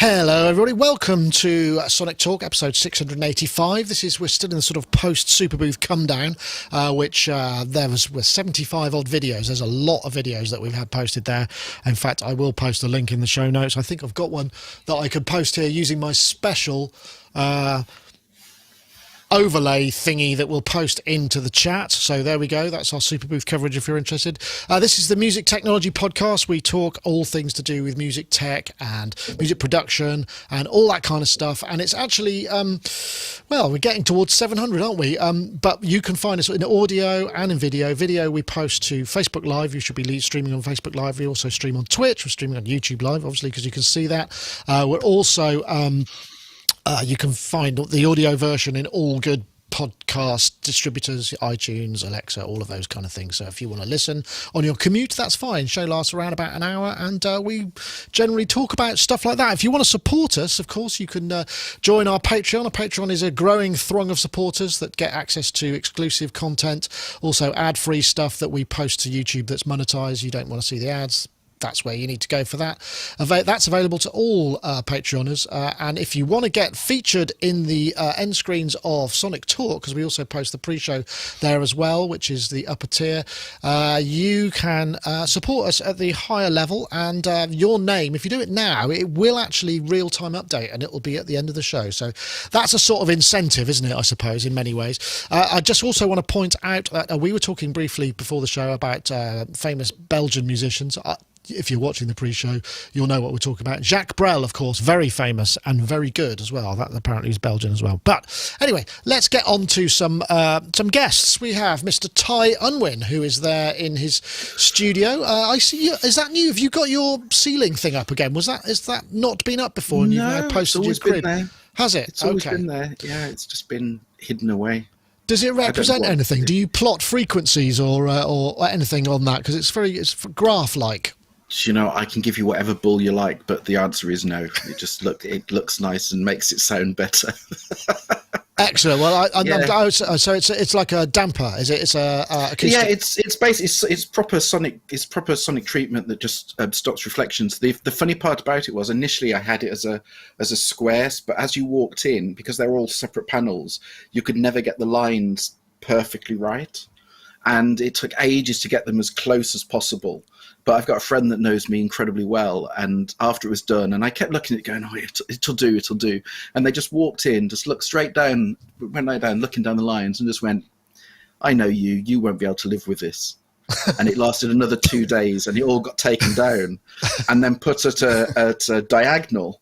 Hello everybody, welcome to Sonic Talk episode 685. We're still in the sort of post SUPERBOOTH come down, which there was 75 odd videos. There's a lot of videos that we've had posted there. In fact, I will post a link in the show notes. I think I've got one that I could post here using my special overlay thingy that we'll post into the chat. So there we go, that's our SUPERBOOTH coverage if you're interested. This is the Music Technology Podcast. We talk all things to do with music tech and music production and all that kind of stuff, and it's actually well, we're getting towards 700, aren't we? But you can find us in audio and in video. We post to Facebook Live. You should be streaming on Facebook Live. We also stream on Twitch. We're streaming on YouTube Live, obviously, because you can see that. We're also you can find the audio version in all good podcast distributors, iTunes, Alexa, all of those kind of things. So if you want to listen on your commute, that's fine. Show lasts around about an hour, and we generally talk about stuff like that. If you want to support us, of course, you can join our Patreon. Our Patreon is a growing throng of supporters that get access to exclusive content, also ad-free stuff that we post to YouTube that's monetized. You don't want to see the ads, that's where you need to go for that. That's available to all Patreoners, and if you want to get featured in the end screens of Sonic Talk, because we also post the pre-show there as well, which is the upper tier, you can support us at the higher level, and your name, if you do it now, it will actually real-time update, and it will be at the end of the show. So that's a sort of incentive, isn't it, I suppose, in many ways. I just also want to point out that we were talking briefly before the show about famous Belgian musicians. If you're watching the pre-show, you'll know what we're talking about. Jacques Brel, of course, very famous and very good as well. That apparently is Belgian as well. But anyway, let's get on to some guests. We have Mr. Ty Unwin, who is there in his studio. I see you. Is that new? Have you got your ceiling thing up again? Is that not been up before? And no, you've posted it's always your crib? been there. Has it? It's always been there. Yeah, it's just been hidden away. Does it represent anything? Do you plot frequencies or anything on that? Because it's graph-like. You know, I can give you whatever bull you like, but the answer is no. It looks nice and makes it sound better. Excellent. Well, so it's like a damper, is it? It's a acoustic. Yeah, it's basically it's proper sonic treatment that just stops reflections. The funny part about it was initially I had it as a square, but as you walked in, because they're all separate panels, you could never get the lines perfectly right, and it took ages to get them as close as possible. But I've got a friend that knows me incredibly well, and after it was done, and I kept looking at it going, oh, it'll do. And they just walked in, just looked straight down, went right down, looking down the lines, and just went, I know you won't be able to live with this. And it lasted another 2 days, and it all got taken down and then put at a diagonal.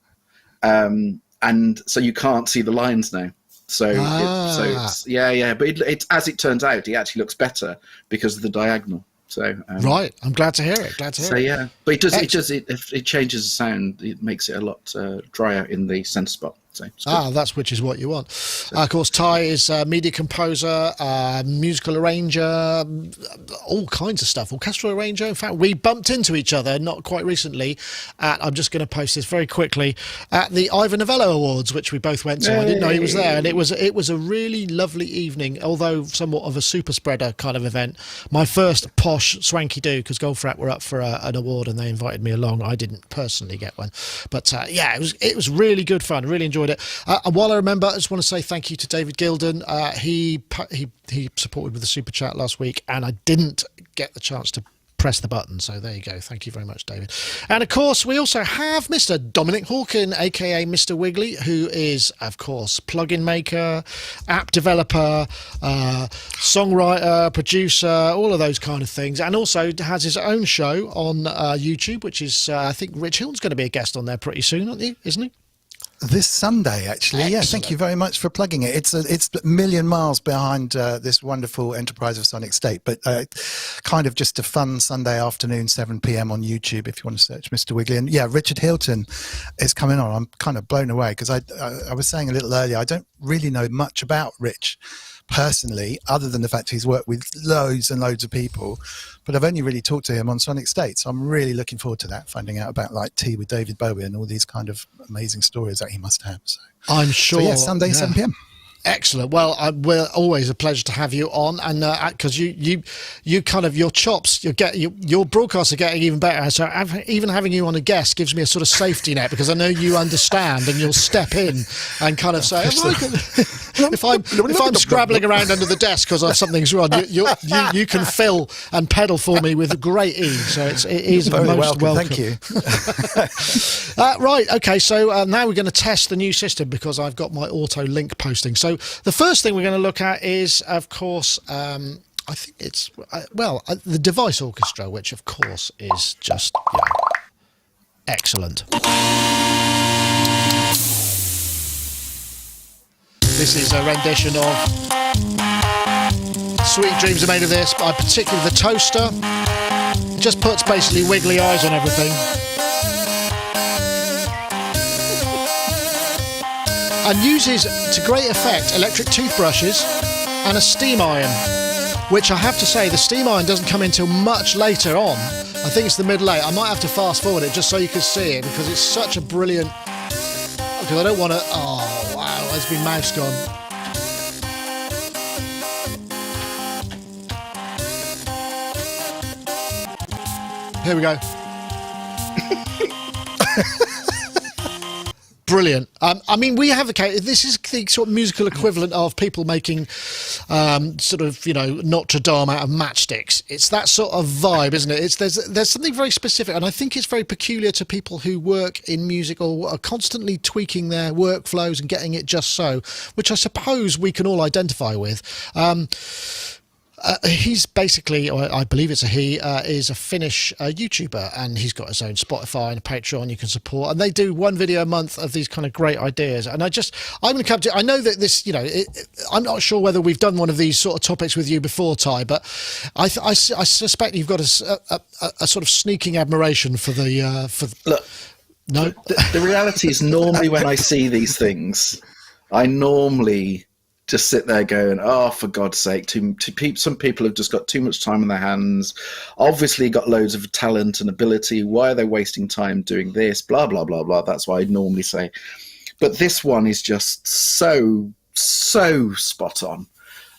And so you can't see the lines now. So it's but it as it turns out, it actually looks better because of the diagonal. So right, I'm glad to hear it. Yeah, but it changes the sound. It makes it a lot drier in the center spot. So which is what you want. Of course, Ty is a media composer, musical arranger, all kinds of stuff, orchestral arranger. In fact, we bumped into each other not quite recently I'm just going to post this very quickly, at the Ivor Novello Awards, which we both went to. I didn't know he was there, and it was a really lovely evening, although somewhat of a super spreader kind of event. My first posh swanky do, because Goldfrapp were up for an award and they invited me along. I didn't personally get one, but it was really good fun. Really enjoyed it. And while I remember, I just want to say thank you to David Gilden. He supported with the super chat last week, and I didn't get the chance to press the button, so there you go. Thank you very much, David. And of course, we also have Mr. Dominic Hawken, aka Mr. Wiggly, who is, of course, plugin maker, app developer, songwriter, producer, all of those kind of things, and also has his own show on YouTube, which is I think Rich Hill's going to be a guest on there pretty soon, isn't he? This Sunday, actually. Excellent. Yeah, thank you very much for plugging it. It's a million miles behind this wonderful enterprise of Sonicstate, but kind of just a fun Sunday afternoon, 7 p.m. on YouTube if you want to search Mr. Wiggly. And yeah, Richard Hilton is coming on. I'm kind of blown away because I was saying a little earlier, I don't really know much about Rich personally, other than the fact he's worked with loads and loads of people, but I've only really talked to him on Sonicstate, so I'm really looking forward to that, finding out about like Tea with David Bowie and all these kind of amazing stories that he must have. So I'm sure. So yeah, Sunday 7 p.m. Excellent. Well, we're always a pleasure to have you on, and because you kind of your chops, your broadcasts are getting even better. So even having you on a guest gives me a sort of safety net, because I know you understand and you'll step in and kind of say, if I'm scrabbling around under the desk because something's wrong, you can fill and pedal for me with great ease. So it is very most welcome. Thank you. Right. Okay. So now we're going to test the new system, because I've got my auto link posting. So the first thing we're going to look at is, of course, I think it's the device Orchestra, which of course is just excellent. This is a rendition of Sweet Dreams Are Made of This, by particularly the Toaster. It just puts basically wiggly eyes on everything. And uses to great effect electric toothbrushes and a steam iron, which I have to say, the steam iron doesn't come in till much later on. I think it's the middle eight. I might have to fast forward it just so you can see it, because it's such a brilliant... Because I don't want to... Oh, wow, there's been mouse gone. Here we go. Brilliant. I mean, we have this is the sort of musical equivalent of people making sort of, Notre Dame out of matchsticks. It's that sort of vibe, isn't it? There's something very specific, and I think it's very peculiar to people who work in music or are constantly tweaking their workflows and getting it just so, which I suppose we can all identify with. He's basically, or I believe it's a he, is a Finnish YouTuber, and he's got his own Spotify and a Patreon you can support, and they do one video a month of these kind of great ideas. And I'm going to come to, I know that this, I'm not sure whether we've done one of these sort of topics with you before, Ty, but I suspect you've got a sort of sneaking admiration for the... Look, no? The reality is, normally when I see these things, I normally... just sit there going, oh, for God's sake, some people have just got too much time on their hands, obviously got loads of talent and ability. Why are they wasting time doing this? Blah, blah, blah, blah. That's what I'd normally say. But this one is just so spot on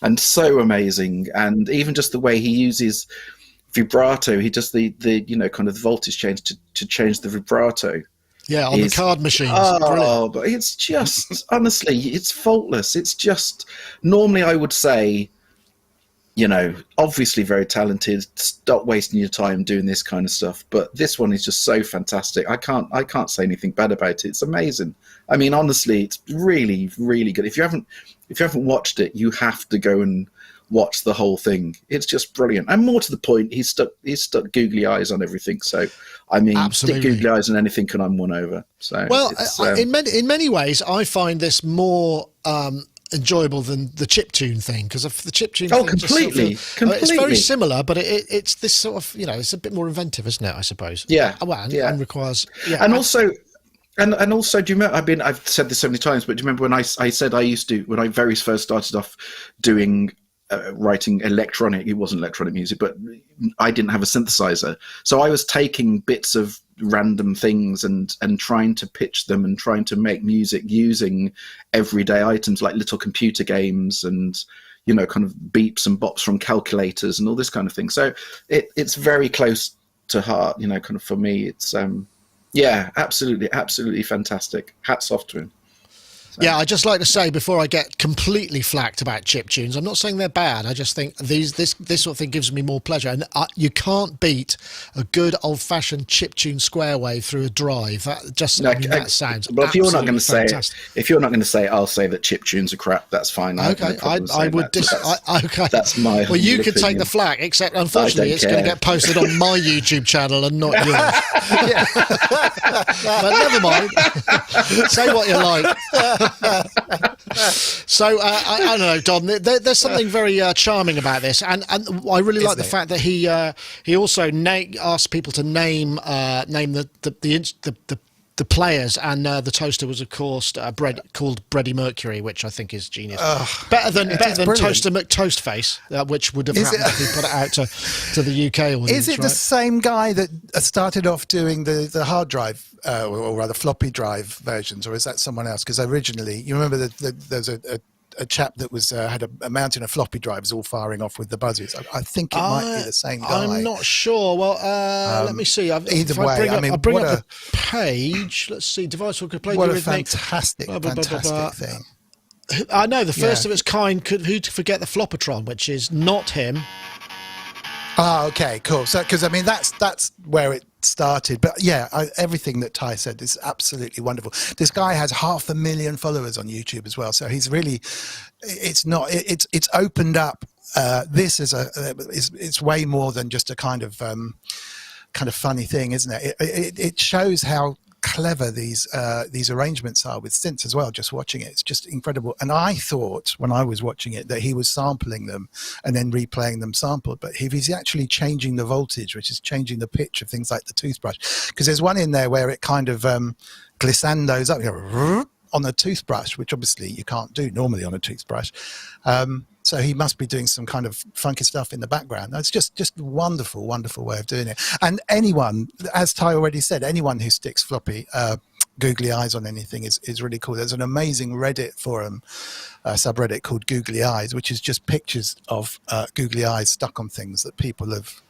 and so amazing. And even just the way he uses vibrato, he does the kind of the voltage change to change the vibrato. Yeah, on the card machines. Oh, but it's just, honestly, it's faultless. It's just, normally I would say, obviously very talented, stop wasting your time doing this kind of stuff. But this one is just so fantastic. I can't say anything bad about it. It's amazing. I mean, honestly, it's really, really good. If you haven't watched it, you have to go and watch the whole thing. It's just brilliant. And more to the point, he's stuck googly eyes on everything. So, I mean, absolutely. Stick googly eyes on anything and I'm won over. So, well, in many ways, I find this more enjoyable than the chiptune thing, because of the chiptune thing. Completely. It's very similar, but it's this sort of, it's a bit more inventive, isn't it, I suppose? Yeah. Well, and requires... Yeah, and also... And also, do you remember, I've said this so many times, but do you remember when I said I used to, when I very first started off doing... writing electronic, it wasn't electronic music, but I didn't have a synthesizer, so I was taking bits of random things and trying to pitch them and trying to make music using everyday items like little computer games and kind of beeps and bops from calculators and all this kind of thing. So it's very close to heart, kind of for me. It's absolutely fantastic. Hats off to him. So. Yeah, I'd just like to say, before I get completely flacked about chiptunes, I'm not saying they're bad. I just think this sort of thing gives me more pleasure. And you can't beat a good old-fashioned chiptune square wave through a drive. That sounds. But if you're not going to say fantastic. I'll say that chiptunes are crap. That's fine. Okay, I would. Okay, that's my. Well, you can take the flack, except unfortunately it's going to get posted on my YouTube channel and not yours. But never mind. Say what you like. So I don't know, Don. There's something very charming about this, and I really like the fact that he also asked people to name the players, and the Toaster was, of course, called Freddie Mercury, which I think is genius. Better than Toaster McToastface, which would have happened if he put it out to the UK audience. Is it the same guy that started off doing the hard drive, or rather floppy drive versions, or is that someone else? Because originally, you remember that there's a a chap that was had a mountain of floppy drives all firing off with the buzzers. I think it might be the same guy. I'm not sure. Well, let me see. Either way, I bring up the page. Let's see. Device will play what the a fantastic thing. I know the first of its kind. Who'd forget the Floppatron, which is not him. Ah, okay, cool. So, because I mean, that's where it started. But yeah, everything that Ty said is absolutely wonderful. This guy has 500,000 followers on YouTube as well. So he's really, it's opened up. This is it's way more than just a kind of funny thing, isn't it? It shows how clever these arrangements are with synths as well. Just watching it, it's just incredible. And I thought when I was watching it that he was sampling them and then replaying them sampled, but he's actually changing the voltage, which is changing the pitch of things like the toothbrush, because there's one in there where it kind of glissandos up on the toothbrush, which obviously you can't do normally on a toothbrush. So he must be doing some kind of funky stuff in the background. It's just wonderful, wonderful way of doing it. And anyone, as Ty already said, anyone who sticks floppy googly eyes on anything is really cool. There's an amazing Reddit forum subreddit called Googly Eyes, which is just pictures of googly eyes stuck on things that people have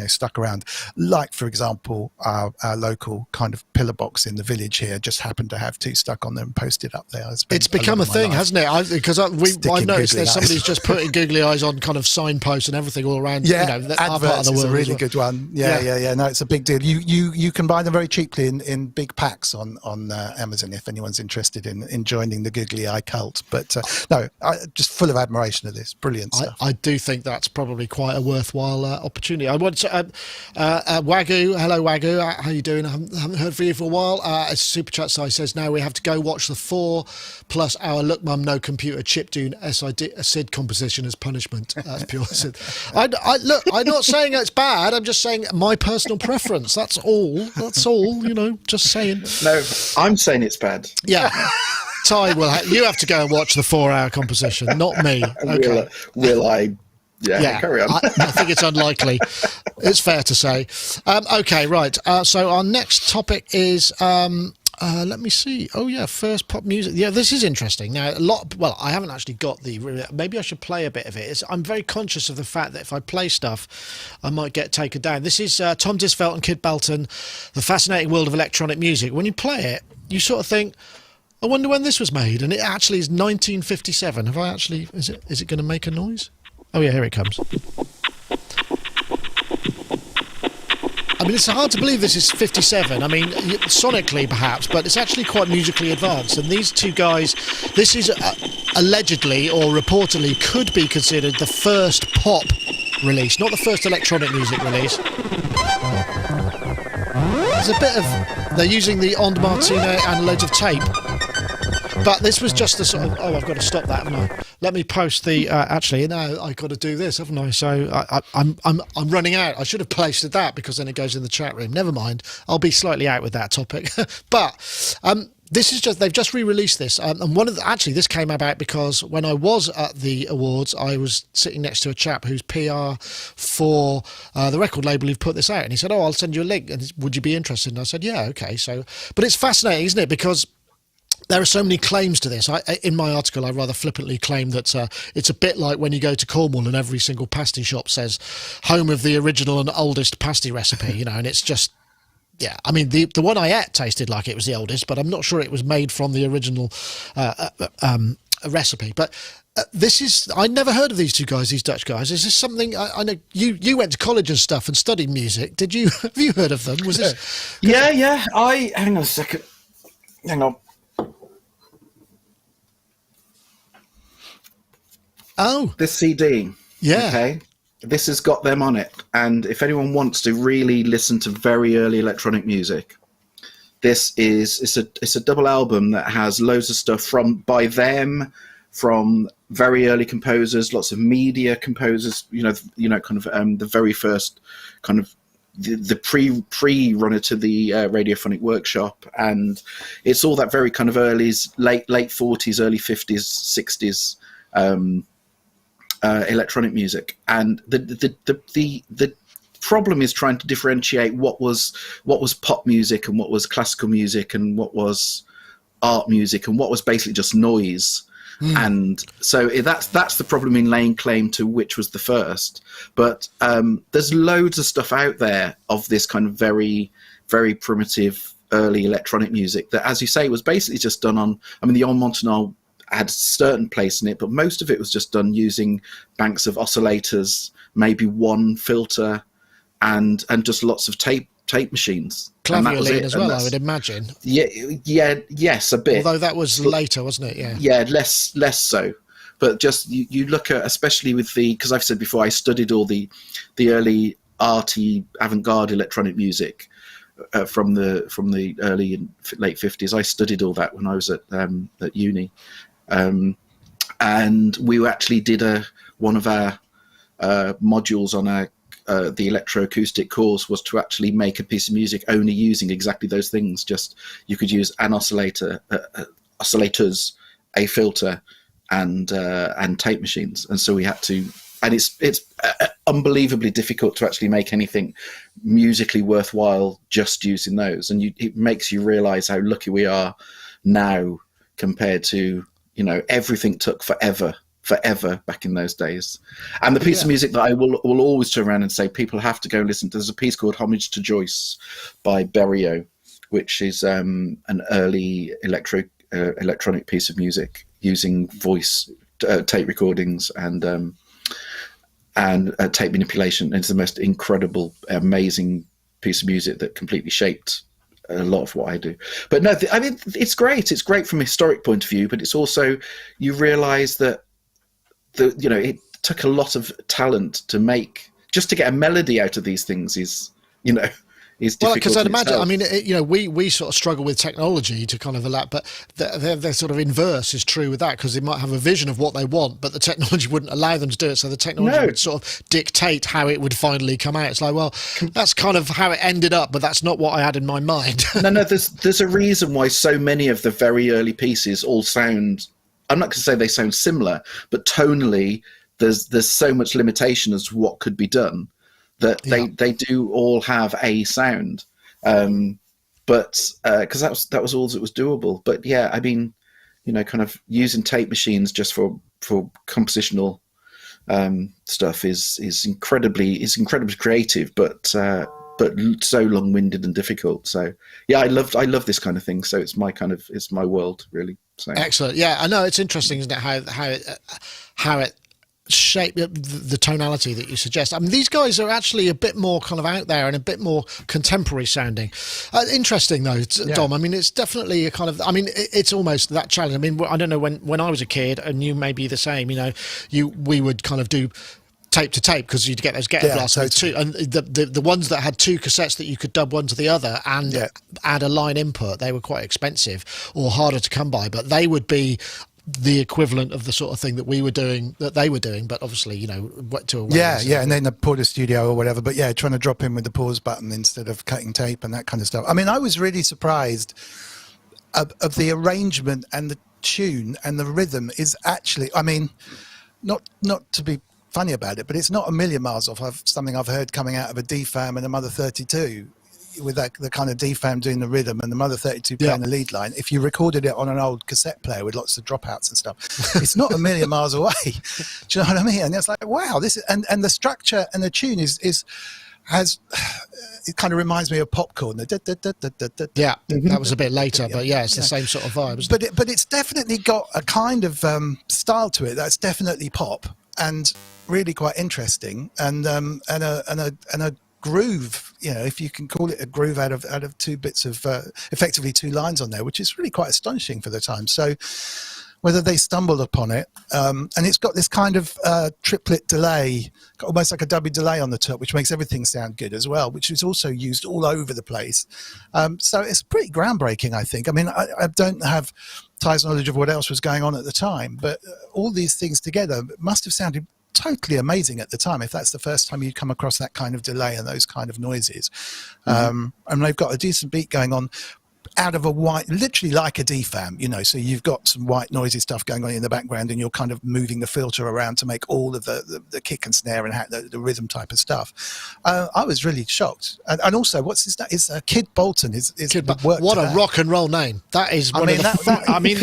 stuck around. Like, for example, our local kind of pillar box in the village here just happened to have 2 stuck on them posted up there. It's become a thing, hasn't it? Because I've noticed there's somebody's just putting googly eyes on kind of signposts and everything all around. Yeah, adverts part of the world is a really well. good one. Yeah. No, it's a big deal. You can buy them very cheaply in big packs on Amazon if anyone's interested in joining the googly eye cult. But just full of admiration of this. Brilliant stuff. I do think that's probably quite a worthwhile opportunity. I want to Wagyu. Hello, Wagyu. How you doing? I haven't heard from you for a while. A super chat side says now we have to go watch the 4+ hour Look Mum No Computer chiptune SID composition as punishment. That's pure SID. Look, I'm not saying it's bad. I'm just saying my personal preference. That's all. Just saying. No, I'm saying it's bad. Yeah. Ty, you have to go and watch the 4-hour composition, not me. Okay. Will I? Yeah, carry on. I think it's unlikely. It's fair to say. Okay, right. So our next topic is, let me see. Oh, yeah, first pop music. Yeah, this is interesting. Now, I haven't actually got maybe I should play a bit of it. I'm very conscious of the fact that if I play stuff, I might get taken down. This is Tom Disfeld and Kid Belton, The Fascinating World of Electronic Music. When you play it, you sort of think, I wonder when this was made. And it actually is 1957. Is it going to make a noise? Oh yeah, here it comes. I mean, it's hard to believe this is 57. I mean, sonically perhaps, but it's actually quite musically advanced. And these two guys, this is allegedly or reportedly could be considered the first pop release, not the first electronic music release. There's a bit of... They're using the Ond Martino and loads of tape. But this was just the sort of... Oh, I've got to stop that, haven't I? Let me post the... actually, no, I've got to do this, haven't I? So I'm running out. I should have posted that because then it goes in the chat room. Never mind. I'll be slightly out with that topic. But this is just... They've just re-released this. And this came about because when I was at the awards, I was sitting next to a chap who's PR for the record label who've put this out. And he said, I'll send you a link. And would you be interested? And I said, yeah, okay. So, but it's fascinating, isn't it? Because... there are so many claims to this. In my article, I rather flippantly claim that it's a bit like when you go to Cornwall and every single pasty shop says home of the original and oldest pasty recipe, and it's just, yeah. I mean, the one I ate tasted like it was the oldest, but I'm not sure it was made from the original recipe. But this is, I never heard of these two guys, these Dutch guys. Is this something, I know you went to college and stuff and studied music. Have you heard of them? Was this? Yeah. Hang on a second. Hang on. Oh, this CD. Yeah. Okay. This has got them on it. And if anyone wants to really listen to very early electronic music, it's a double album that has loads of stuff by them, from very early composers, lots of media composers, kind of the very first kind of the pre-runner to the Radiophonic Workshop, and it's all that very kind of late 40s, early 50s, 60s electronic music. And the problem is trying to differentiate what was pop music and what was classical music and what was art music and what was basically just noise. And so that's the problem in laying claim to which was the first. But there's loads of stuff out there of this kind of very, very primitive early electronic music that, as you say, was basically just done on, I mean, the En Montanal had a certain place in it, but most of it was just done using banks of oscillators, maybe one filter, and just lots of tape machines. Clavioline as well, I would imagine. Yes, a bit. Although that was later, wasn't it? Yeah, less so. But just you look at, especially with because I've said before, I studied all the early arty avant-garde electronic music from the early and late 50s. I studied all that when I was at uni, and we actually did one of our modules on the electroacoustic course was to actually make a piece of music only using exactly those things. Just you could use an oscillator, oscillators, a filter, and tape machines. And so we had to, and it's unbelievably difficult to actually make anything musically worthwhile just using those. And it makes you realize how lucky we are now compared to, everything took forever back in those days. And the piece of music that I will always turn around and say people have to go and listen to, there's a piece called Homage to Joyce by Berio, which is an early electronic piece of music using voice tape recordings and tape manipulation. It's the most incredible, amazing piece of music that completely shaped a lot of what I do. But no, I mean, it's great. It's great from a historic point of view, but it's also, you realize that it took a lot of talent to make, just to get a melody out of these things is difficult. Well, because I'd imagine, I mean, we sort of struggle with technology to kind of allow, but their sort of inverse is true with that, because they might have a vision of what they want, but the technology wouldn't allow them to do it. So the technology would sort of dictate how it would finally come out. It's like, well, that's kind of how it ended up, but that's not what I had in my mind. No, there's a reason why so many of the very early pieces all sound, I'm not going to say they sound similar, but tonally there's so much limitation as to what could be done that they do all have a sound. But because that was all that was doable. But yeah, I mean, kind of using tape machines just for compositional stuff is incredibly creative, but so long-winded and difficult. So yeah, I love this kind of thing. So it's my world, really. So. Excellent. Yeah, I know, it's interesting, isn't it, how it shape the tonality that you suggest. I mean, these guys are actually a bit more kind of out there and a bit more contemporary sounding. Interesting though, Dom. I mean, it's definitely a kind of, I mean, it's almost that challenge. I mean, I don't know, when I was a kid, and you may be the same, we would kind of do tape to tape, because you'd get those blasts, totally. And the ones that had two cassettes that you could dub one to the other and add a line input, they were quite expensive or harder to come by, but they would be the equivalent of the sort of thing that they were doing, but obviously, to a way. Yeah, and then the Porter Studio or whatever, but yeah, trying to drop in with the pause button instead of cutting tape and that kind of stuff. I mean, I was really surprised of the arrangement and the tune and the rhythm is actually, I mean, not to be funny about it, but it's not a million miles off of something I've heard coming out of a D-Fam and a Mother 32, with the kind of D-Fam doing the rhythm and the Mother 32 playing the lead line. If you recorded it on an old cassette player with lots of dropouts and stuff, it's not a million miles away. Do you know what I mean? And it's like, wow, this is, and the structure and the tune it kind of reminds me of Popcorn. That was a bit later, but yeah, it's the same sort of vibe. But it's definitely got a kind of style to it that's definitely pop and really quite interesting, and a groove, if you can call it a groove out of two bits of effectively two lines on there, which is really quite astonishing for the time. So whether they stumbled upon it, and it's got this kind of triplet delay, almost like a double delay on the top, which makes everything sound good as well, which is also used all over the place. So it's pretty groundbreaking, I think. I mean, I don't have Ty's knowledge of what else was going on at the time, but all these things together must have sounded totally amazing at the time, if that's the first time you come across that kind of delay and those kind of noises. And they've got a decent beat going on, out of a white, literally like a DFAM, you know, so you've got some white noisy stuff going on in the background and you're kind of moving the filter around to make all of the kick and snare and the rhythm type of stuff. I was really shocked. And also, what's his name? It's Kid Bolton. What a rock and roll name. That is one of the... I mean,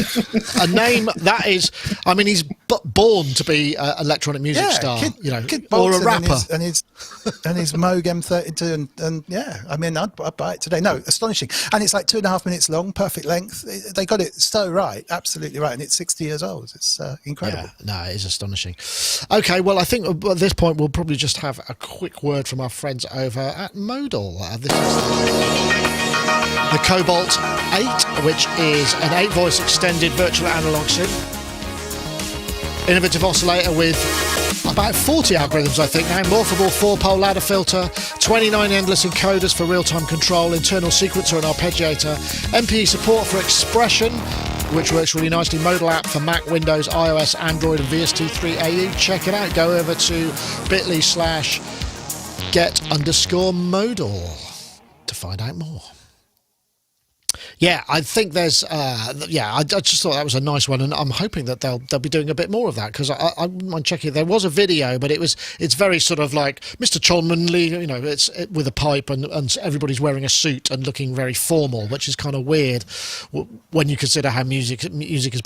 a name that is... I mean, he's born to be an electronic music star, you know, Kid or Bolton a rapper. And his Moog M32 and yeah, I mean, I'd buy it today. No, astonishing. And it's like 2.5 minutes long, perfect length. They got it so right, absolutely right. And it's 60 years old. It's incredible. Yeah, no, it is astonishing. Okay, well, I think at this point we'll probably just have a quick word from our friends over at Modal. This is the Cobalt 8, which is an 8-voice extended virtual analog synth. Innovative oscillator with about 40 algorithms, I think now. Morphable 4-pole ladder filter, 29 endless encoders for real-time control, internal sequencer and arpeggiator, MPE support for expression, which works really nicely. Modal app for Mac, Windows, iOS, Android and VST3AU. Check it out. Go over to bit.ly/get_modal to find out more. Yeah, I think there's. I just thought that was a nice one, and I'm hoping that they'll be doing a bit more of that, because I wouldn't mind checking. There was a video, but it's very sort of like Mr. Cholmondeley, you know, it's with a pipe and everybody's wearing a suit and looking very formal, which is kind of weird when you consider how music is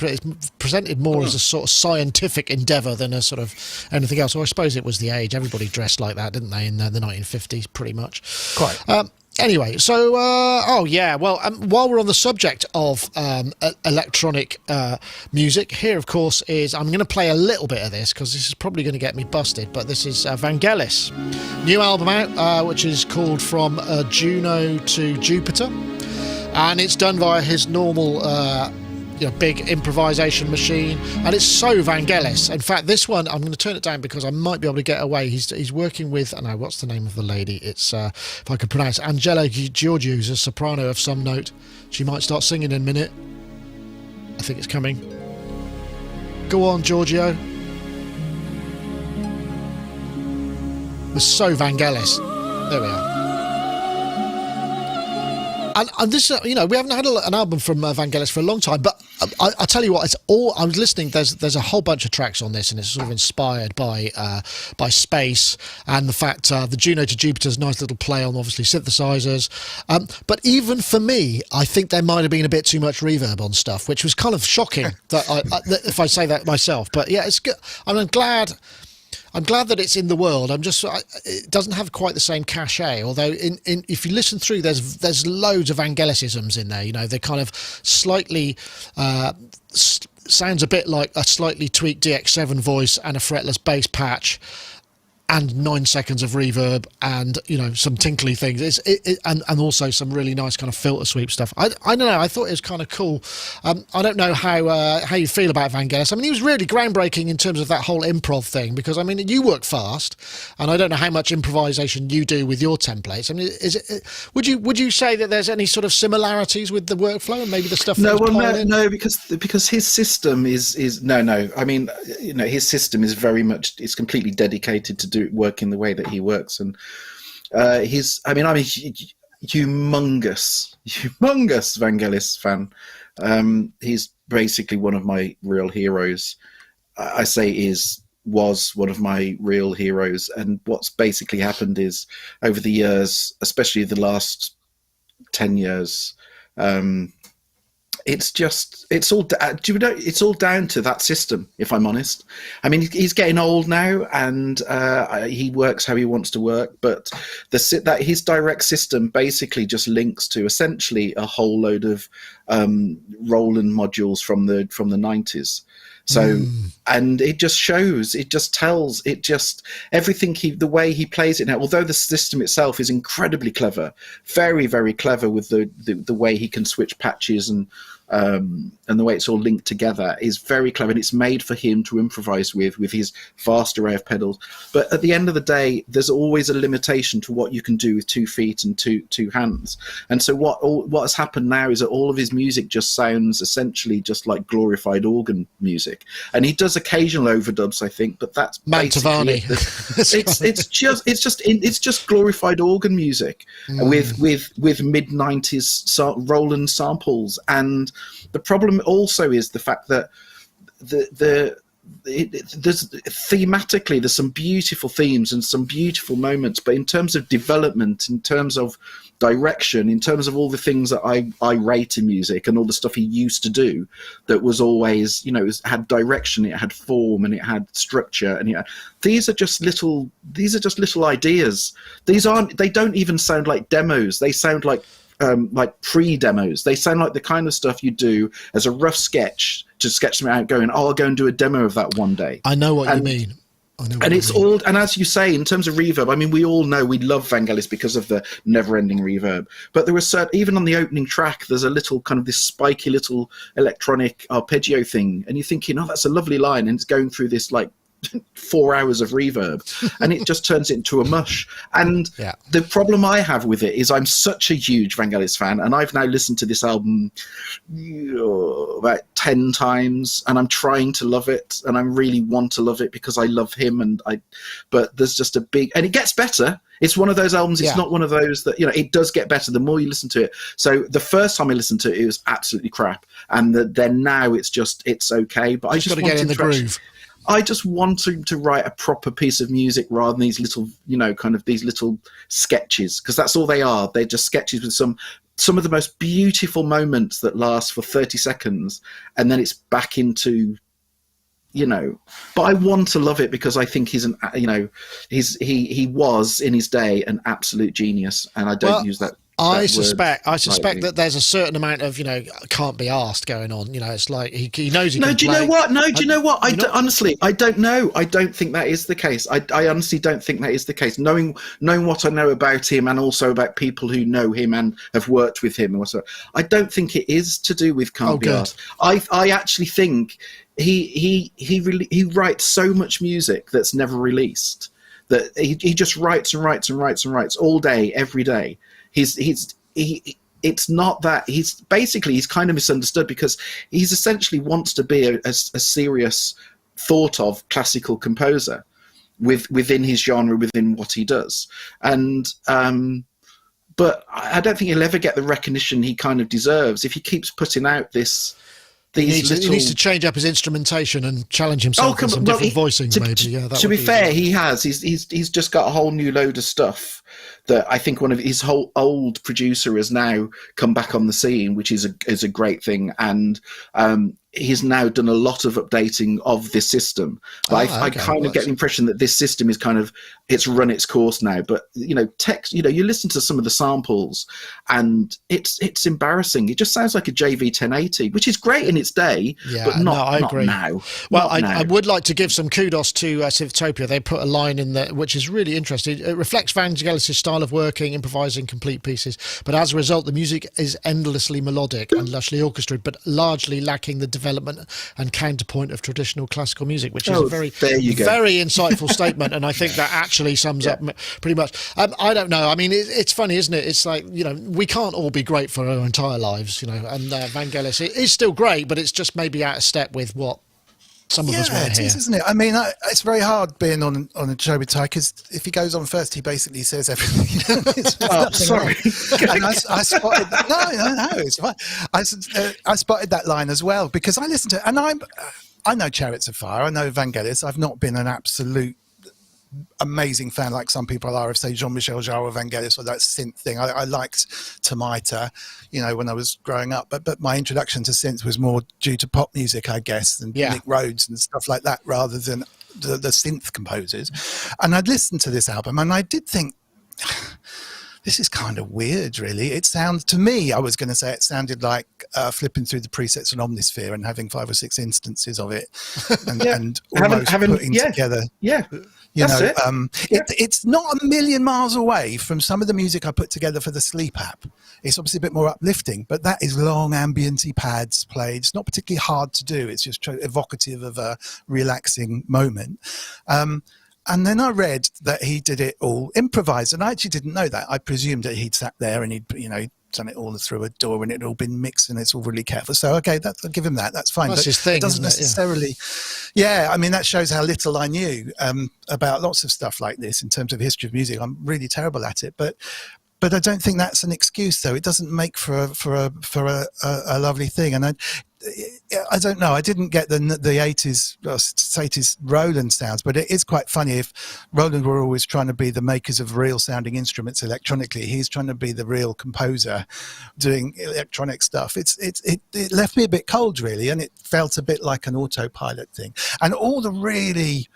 presented more as a sort of scientific endeavour than a sort of anything else. Or I suppose it was the age; everybody dressed like that, didn't they, in the 1950s, pretty much. Quite. Anyway, so, while we're on the subject of electronic music, here, of course, I'm going to play a little bit of this, because this is probably going to get me busted, but this is Vangelis. New album out, which is called From Juno to Jupiter, and it's done via his normal... big improvisation machine, and it's so Vangelis. In fact, this one I'm going to turn it down because I might be able to get away. He's working with, I know what's the name of the lady. It's if I could pronounce it, Angela Giorgio, who's a soprano of some note. She might start singing in a minute. I think it's coming. Go on, Giorgio. It's so Vangelis. There we are. And this, we haven't had an album from Vangelis for a long time, but I tell you what, it's all. I was listening. There's a whole bunch of tracks on this, and it's sort of inspired by space and the fact the Juno to Jupiter's nice little play on obviously synthesizers. But even for me, I think there might have been a bit too much reverb on stuff, which was kind of shocking. That if I say that myself, but yeah, it's good. I'm glad that it's in the world. It doesn't have quite the same cachet, although if you listen through, there's loads of Vangelisisms in there. You know, they're kind of slightly sounds a bit like a slightly tweaked DX7 voice and a fretless bass patch, and 9 seconds of reverb, and some tinkly things. And also some really nice kind of filter sweep stuff. I don't know. I thought it was kind of cool. I don't know how you feel about Vangelis. I mean, he was really groundbreaking in terms of that whole improv thing, because I mean, you work fast, and I don't know how much improvisation you do with your templates. I mean, would you say that there's any sort of similarities with the workflow and maybe the stuff? No, because his system is no. I mean, his system is very much. It's completely dedicated to work in the way that he works, and I'm a humongous Vangelis fan. He's basically one of my real heroes. I say was one of my real heroes, and what's basically happened is over the years, especially the last 10 years, it's all down to that system, if I'm honest. I mean, he's getting old now, and he works how he wants to work, but his direct system basically just links to essentially a whole load of Roland modules from the 90s. So, and it just shows, it just tells, everything the way he plays it now, although the system itself is incredibly clever, very, very clever with the way he can switch patches and and the way it's all linked together is very clever, and it's made for him to improvise with his vast array of pedals. But at the end of the day, there's always a limitation to what you can do with 2 feet and two hands. And so what has happened now is that all of his music just sounds essentially just like glorified organ music. And he does occasional overdubs, I think, but that's Mantovani. It's just glorified organ music with mid-90s Roland samples. And the problem also is the fact that thematically there's some beautiful themes and some beautiful moments, but in terms of development, in terms of direction, in terms of all the things that I rate in music and all the stuff he used to do, that was always, it had direction, it had form, and it had structure, and these are just little ideas. They don't even sound like demos. They sound like pre-demos. They sound like the kind of stuff you do as a rough sketch to sketch them out, going, I'll go and do a demo of that one day. I know what you mean. And it's all, and as you say, in terms of reverb, I mean, we all know we love Vangelis because of the never-ending reverb. But there was even on the opening track, there's a little kind of this spiky little electronic arpeggio thing, and you're thinking, oh, that's a lovely line, and it's going through this like 4 hours of reverb, and it just turns it into a mush. And the problem I have with it is I'm such a huge Vangelis fan, and I've now listened to this album about 10 times, and I'm trying to love it, and I really want to love it because I love him, but there's just a big, and it gets better. It's one of those albums, it's not one of those that, it does get better the more you listen to it. So the first time I listened to it, it was absolutely crap, and then now it's okay. But I just got to get in the groove. I just want to write a proper piece of music rather than these little, kind of these little sketches, because that's all they are. They're just sketches with some of the most beautiful moments that last for 30 seconds, and then it's back into, But I want to love it because I think he's he was in his day an absolute genius, and I don't use that. I suspect that there's a certain amount of can't be asked going on. It's like he knows he can do you know what? Honestly, I don't know. I don't think that is the case. I honestly don't think that is the case. Knowing what I know about him, and also about people who know him and have worked with him, and whatsoever, I don't think it is to do with can't be asked. I actually think he writes so much music that's never released, that he just writes and writes and writes and writes all day, every day. It's not that he's kind of misunderstood, because he's essentially wants to be a serious thought of classical composer within his genre, within what he does. And but I don't think he'll ever get the recognition he kind of deserves if he keeps putting out he needs to change up his instrumentation and challenge himself with some different voicings, maybe. To be fair, he has. He's just got a whole new load of stuff that I think one of his whole old producer has now come back on the scene, which is a great thing. And he's now done a lot of updating of this system. But I kind of get the impression that this system is it's run its course now. But you listen to some of the samples, and it's embarrassing. It just sounds like a JV 1080, which is great in its day, but not now. Well, I would like to give some kudos to Synthtopia. They put a line in there which is really interesting. It reflects Vangelis' style of working, improvising complete pieces, but as a result, the music is endlessly melodic and lushly orchestrated, but largely lacking the development and counterpoint of traditional classical music, which is a very insightful statement, and I think that actually sums up pretty much. I don't know. I mean, it's funny, isn't it? It's like, we can't all be great for our entire lives, and Vangelis is still great, but it's just maybe out of step with what some of us want to hear. It is, isn't it? I mean, it's very hard being on a show with Ty, because if he goes on first, he basically says everything. Sorry. And I spotted no, it's fine. I spotted that line as well, because I listened to it, and I know Chariots of Fire, I know Vangelis. I've not been an absolute amazing fan like some people are of, say, Jean-Michel Jarre or Vangelis, or that synth thing. I liked Tomaita, when I was growing up, but my introduction to synth was more due to pop music, I guess, and Nick Rhodes and stuff like that, rather than the synth composers. And I'd listened to this album, and I did think, this is kind of weird, really. It sounds, to me, I was going to say it sounded like flipping through the presets on Omnisphere and having 5 or 6 instances of it, and almost putting together. Yeah. You That's know, it's not a million miles away from some of the music I put together for the Sleep app. It's obviously a bit more uplifting, but that is long ambienty pads played. It's not particularly hard to do. It's just evocative of a relaxing moment. And then I read that he did it all improvised, and I actually didn't know that. I presumed that he'd sat there and he'd, done it all through a door and it had all been mixed and it's all really careful. So, okay, I'll give him that. That's fine. That's but his thing, it doesn't necessarily. Yeah, I mean, that shows how little I knew about lots of stuff like this in terms of history of music. I'm really terrible at it, but I don't think that's an excuse, though. It doesn't make for a lovely thing. And I don't know. I didn't get the 80s Roland sounds, but it is quite funny. If Roland were always trying to be the makers of real sounding instruments electronically, he's trying to be the real composer doing electronic stuff. It left me a bit cold, really, and it felt a bit like an autopilot thing. And all the really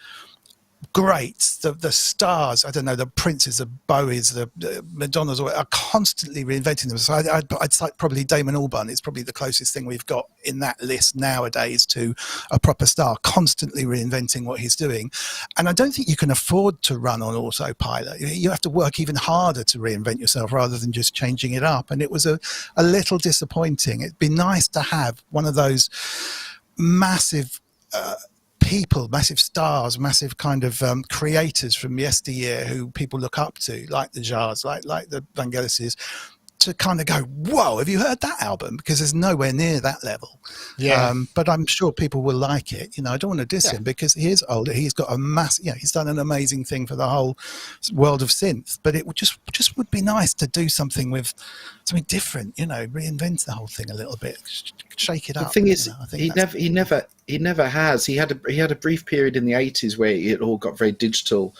greats, the stars, I don't know, the Princes, the Bowies, the Madonnas, are constantly reinventing them. So I'd cite probably Damon Albarn. It's probably the closest thing we've got in that list nowadays to a proper star, constantly reinventing what he's doing. And I don't think you can afford to run on autopilot. You have to work even harder to reinvent yourself rather than just changing it up. And it was a little disappointing. It'd be nice to have one of those massive people, massive stars, massive kind of creators from yesteryear who people look up to, like the Jars, like the Vangelises, to kind of go, whoa, have you heard that album? Because there's nowhere near that level. Yeah. But I'm sure people will like it. I don't want to diss him because he is older. He's got a he's done an amazing thing for the whole world of synth. But it would just would be nice to do something different, reinvent the whole thing a little bit, shake it up. The thing is, he never has. He had a brief period in the 80s where it all got very digital.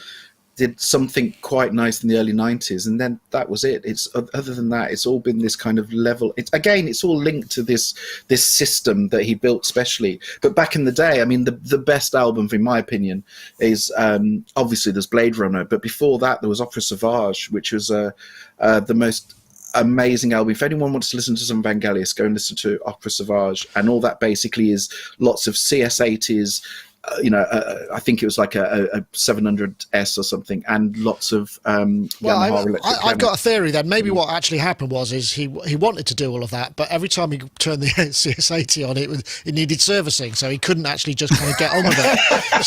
Did something quite nice in the early 90s, and then that was it. It's other than that, it's all been this kind of level. It's all linked to this system that he built specially. But back in the day, I mean, the best album, in my opinion, is obviously there's Blade Runner, but before that there was Opera Sauvage, which was the most amazing album. If anyone wants to listen to some Vangelis, go and listen to Opera Sauvage, and all that basically is lots of CS80s. I think it was like a 700S or something, and lots of Yamaha electric. I've got a theory then. Maybe what actually happened is he wanted to do all of that, but every time he turned the CS80 on, it needed servicing, so he couldn't actually just kind of get on with it.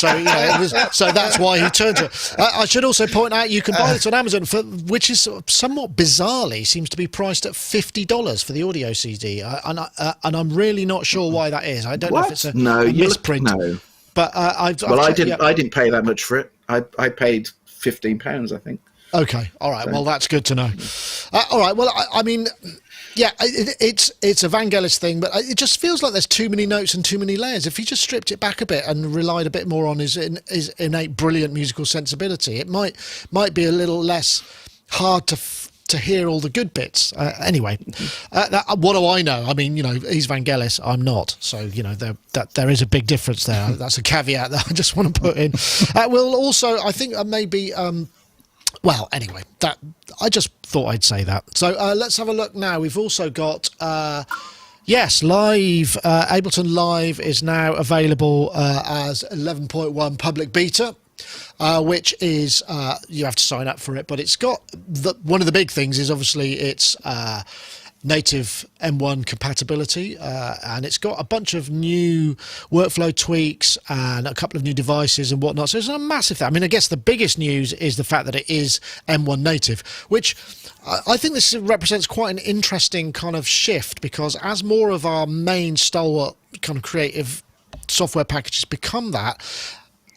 So that's why he turned to it. I should also point out you can buy this on Amazon which is somewhat bizarrely seems to be priced at $50 for the audio CD, and I'm really not sure why that is. I don't know if it's a misprint. No. But I didn't pay that much for it. I paid £15, I think. Okay, all right. So. Well, that's good to know. All right. Well, I mean, yeah, it's a Vangelis thing, but it just feels like there's too many notes and too many layers. If he just stripped it back a bit and relied a bit more on his innate brilliant musical sensibility, it might be a little less hard to hear all the good bits. Anyway, what do I know? I mean, he's Vangelis, I'm not. So, there is a big difference there. That's a caveat that I just want to put in. We'll also, I think maybe, well, anyway, that I just thought I'd say that. So let's have a look now. We've also got... Yes, live. Ableton Live is now available as 11.1 public beta. Which is you have to sign up for it, but it's got one of the big things is obviously it's native M1 compatibility, and it's got a bunch of new workflow tweaks and a couple of new devices and whatnot. So it's a massive thing. I mean, I guess the biggest news is the fact that it is M1 native, which I think this represents quite an interesting kind of shift, because as more of our main stalwart kind of creative software packages become that,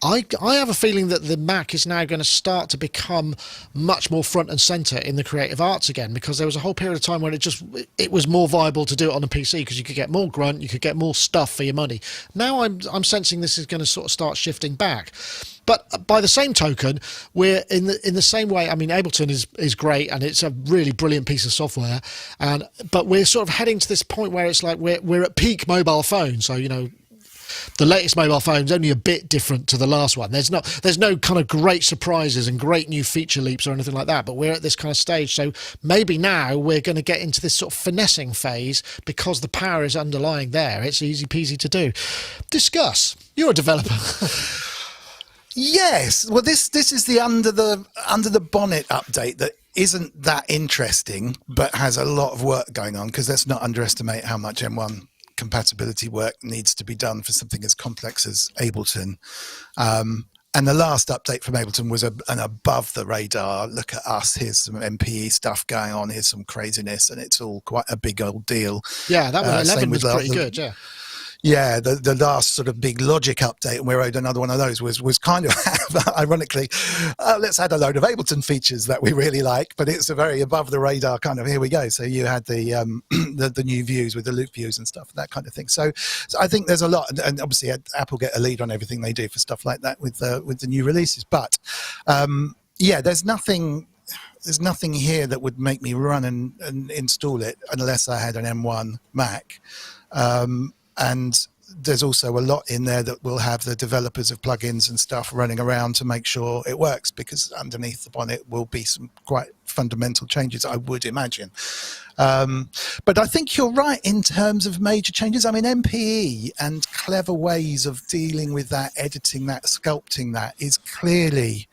I have a feeling that the Mac is now going to start to become much more front and center in the creative arts again, because there was a whole period of time when it was more viable to do it on a PC because you could get more grunt, you could get more stuff for your money. Now I'm sensing this is going to sort of start shifting back. But by the same token, we're in the same way. I mean, Ableton is great and it's a really brilliant piece of software, but we're sort of heading to this point where it's like we're at peak mobile phone. So the latest mobile phone's only a bit different to the last one. There's no kind of great surprises and great new feature leaps or anything like that, but we're at this kind of stage. So maybe now we're going to get into this sort of finessing phase because the power is underlying there. It's easy peasy to do. Discuss. You're a developer. Yes. Well, this is the under the bonnet update that isn't that interesting, but has a lot of work going on, because let's not underestimate how much M1 compatibility work needs to be done for something as complex as Ableton. And the last update from Ableton was an above the radar look at us. Here's some MPE stuff going on. Here's some craziness, and it's all quite a big old deal. Yeah, that one 11 was pretty good. Yeah. Yeah, the last sort of big Logic update, and we wrote another one of those, was kind of ironically, let's add a load of Ableton features that we really like, but it's a very above the radar kind of, here we go. So you had the new views with the loop views and stuff, that kind of thing. So I think there's a lot, and obviously Apple get a lead on everything they do for stuff like that with the new releases. But yeah, there's nothing here that would make me run and install it unless I had an M1 Mac. And there's also a lot in there that will have the developers of plugins and stuff running around to make sure it works, because underneath the bonnet will be some quite fundamental changes, I would imagine. But I think you're right in terms of major changes. I mean, MPE and clever ways of dealing with that, editing that, sculpting that is clearly,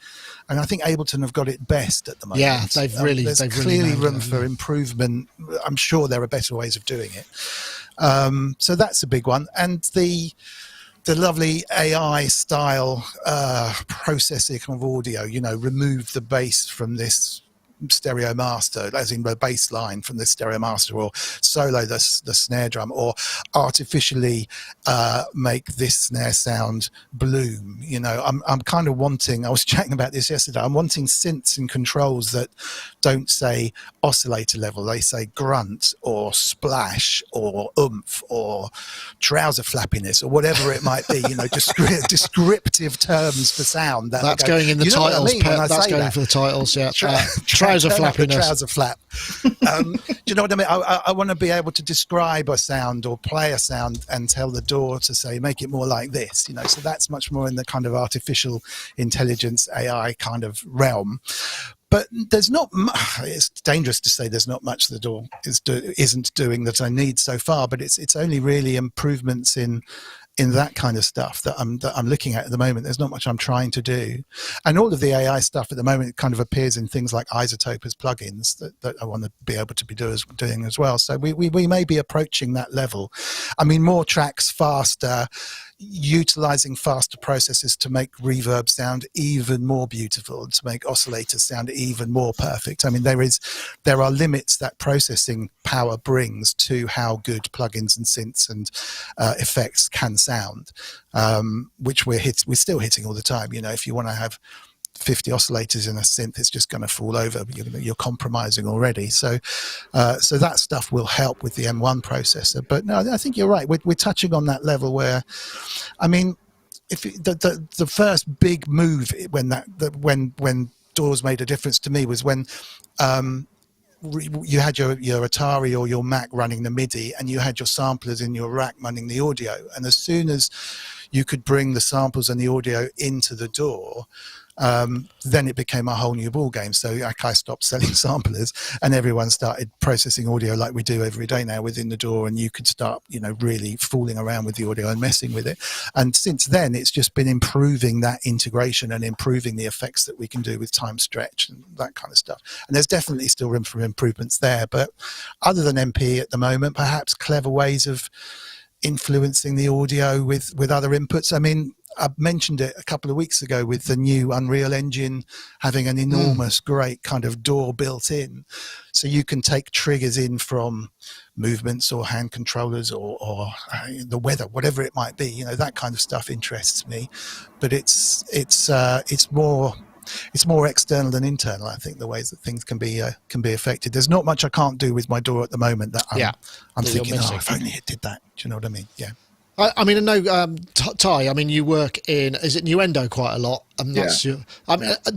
and I think Ableton have got it best at the moment. Yeah, they've really clearly room for improvement. I'm sure there are better ways of doing it. So that's a big one. And the lovely AI style processing of audio, remove the bass from this stereo master, as in the bass line from the stereo master, or solo the snare drum, or artificially make this snare sound bloom. I'm kind of wanting, I was chatting about this yesterday, I'm wanting synths and controls that don't say oscillator level, they say grunt or splash or oomph or trouser flappiness or whatever it might be, descriptive terms for sound. That's going in the titles. That's going for the titles, yeah. Trouser flappiness. Trouser flap. Do you know what I mean? I want to be able to describe a sound or play a sound and tell the DAW to say, make it more like this, So that's much more in the kind of artificial intelligence AI kind of realm. But there's not it's dangerous to say there's not much the DAW isn't doing that I need so far, but it's only really improvements in that kind of stuff that I'm looking at the moment. There's not much I'm trying to do. And all of the AI stuff at the moment kind of appears in things like Isotope as plugins that I want to be able to be doing as well. So we may be approaching that level. I mean, more tracks, faster, utilizing faster processes to make reverb sound even more beautiful, to make oscillators sound even more perfect. I mean, there are limits that processing power brings to how good plugins and synths and effects can sound, which we're still hitting all the time. If you want to have 50 oscillators in a synth, it's just going to fall over. You're compromising already. So that stuff will help with the M1 processor. But no, I think you're right. We're touching on that level where, I mean, if the first big move when DAWs made a difference to me was when you had your Atari or your Mac running the MIDI, and you had your samplers in your rack running the audio. And as soon as you could bring the samples and the audio into the DAW, then it became a whole new ball game. So I stopped selling samplers, and everyone started processing audio like we do every day now within the DAW, and you could start, really fooling around with the audio and messing with it. And since then, it's just been improving that integration and improving the effects that we can do with time stretch and that kind of stuff. And there's definitely still room for improvements there. But other than MP at the moment, perhaps clever ways of influencing the audio with other inputs. I mean, I mentioned it a couple of weeks ago with the new Unreal Engine having an enormous, great kind of DAW built in. So you can take triggers in from movements or hand controllers or the weather, whatever it might be. That kind of stuff interests me. But it's more external than internal, I think, the ways that things can be affected. There's not much I can't do with my DAW at the moment that I'm thinking, if only it did that. Do you know what I mean? Yeah. I mean, I know, Ty, I mean, you work in, is it Nuendo quite a lot? And that's do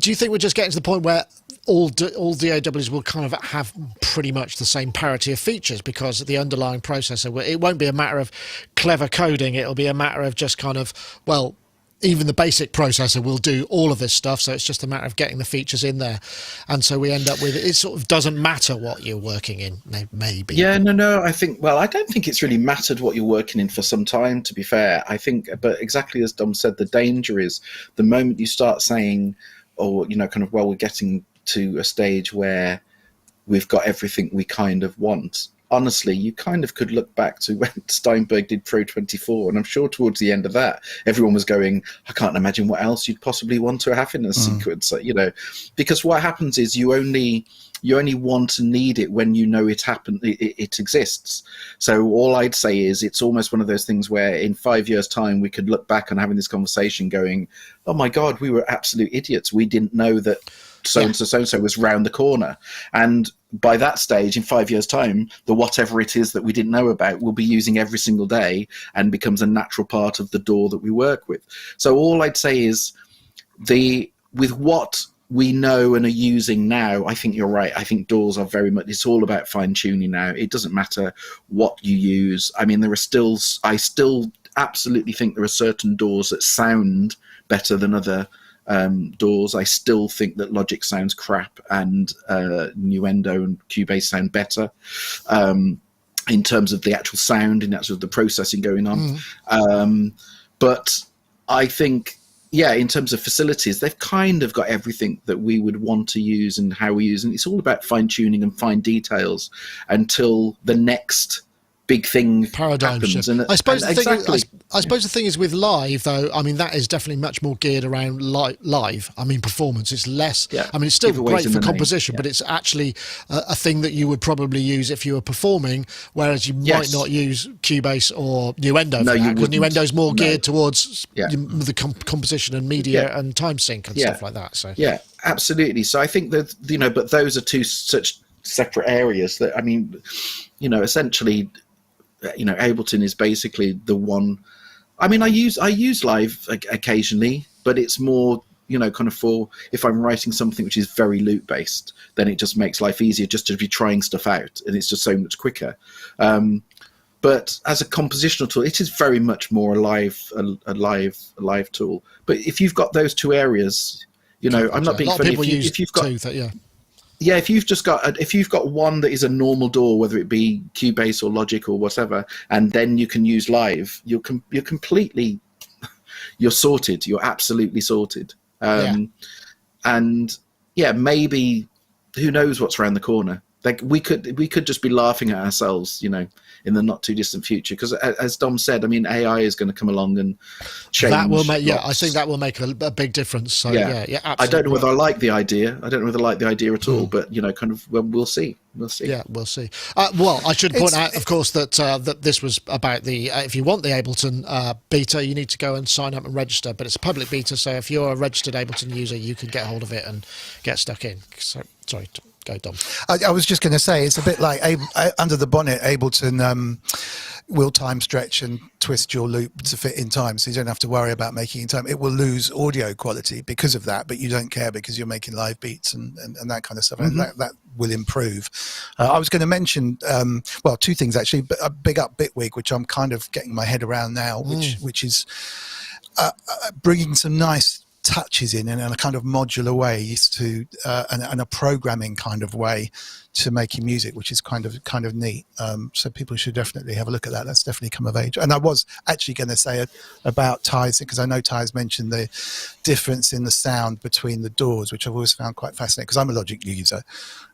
you think we're just getting to the point where all DAWs will kind of have pretty much the same parity of features, because the underlying processor, it won't be a matter of clever coding. It'll be a matter of just kind of, well, even the basic processor will do all of this stuff, so it's just a matter of getting the features in there. And so we end up with, it sort of doesn't matter what you're working in, maybe. Yeah, no, I don't think it's really mattered what you're working in for some time, to be fair. I think, but exactly as Dom said, the danger is the moment you start saying, or, kind of, well, we're getting to a stage where we've got everything we kind of want. Honestly, you kind of could look back to when Steinberg did Pro 24, and I'm sure towards the end of that, everyone was going, I can't imagine what else you'd possibly want to have in a sequence, because what happens is you only want to need it when you know it exists. So all I'd say is it's almost one of those things where in 5 years' time, we could look back on having this conversation going, oh my God, we were absolute idiots. We didn't know that so-and-so was round the corner. And by that stage, in 5 years' time, the whatever it is that we didn't know about, we'll be using every single day and becomes a natural part of the DAW that we work with. So all I'd say is with what we know and are using now, I think you're right. I think DAWs are very much, it's all about fine-tuning now. It doesn't matter what you use. I mean, I still absolutely think there are certain DAWs that sound better than other DAWs. I still think that Logic sounds crap, and Nuendo and Cubase sound better in terms of the actual sound, in terms of the processing going on. But I think, in terms of facilities, they've kind of got everything that we would want to use and how we use, and it's all about fine-tuning and fine details until the next big thing paradigm happens. shift. And I suppose the exactly. I suppose the thing is with live, though. I mean, that is definitely much more geared around live. I mean, performance. It's less. Yeah. I mean, it's still Giveaways great for composition, but it's actually a thing that you would probably use if you were performing, whereas you might not use Cubase or Nuendo. No, you because wouldn't. Nuendo's more geared towards Yeah. the composition and media and time sync and stuff like that. So absolutely. So I think that but those are two such separate areas that, I mean, essentially, Ableton is basically the one. I mean, I use live occasionally, but it's more, kind of for if I'm writing something which is very loop based, then it just makes life easier just to be trying stuff out, and it's just so much quicker. But as a compositional tool, it is very much more a live tool. But if you've got those two areas, I'm not being funny. If you've got if you've got one that is a normal DAW, whether it be Cubase or Logic or whatever, and then you can use live, you're completely, you're sorted. You're absolutely sorted. And maybe who knows what's around the corner? Like we could just be laughing at ourselves, in the not too distant future. Because as Dom said, I mean, AI is going to come along and change. That will make, I think that will make a big difference. So absolutely. I don't know whether I like the idea. I don't know whether I like the idea at all. But kind of, we'll see. We'll see. Yeah, we'll see. Well, I should point out, of course, that that this was about the. If you want the Ableton beta, you need to go and sign up and register. But it's a public beta, so if you're a registered Ableton user, you can get hold of it and get stuck in. So, sorry. Go, Dom. I was just going to say, it's a bit like under the bonnet, Ableton will time stretch and twist your loop to fit in time, so you don't have to worry about making in time. It will lose audio quality because of that, but you don't care because you're making live beats and that kind of stuff. And that will improve. I was going to mention, two things actually. But a big up Bitwig, which I'm kind of getting my head around now, which is bringing some nice touches in a kind of modular way to and a programming kind of way to making music, which is kind of neat. So people should definitely have a look at that. That's definitely come of age. And I was actually going to say about Ty's, because I know Ty's mentioned the difference in the sound between the DAWs, which I've always found quite fascinating, because I'm a Logic user,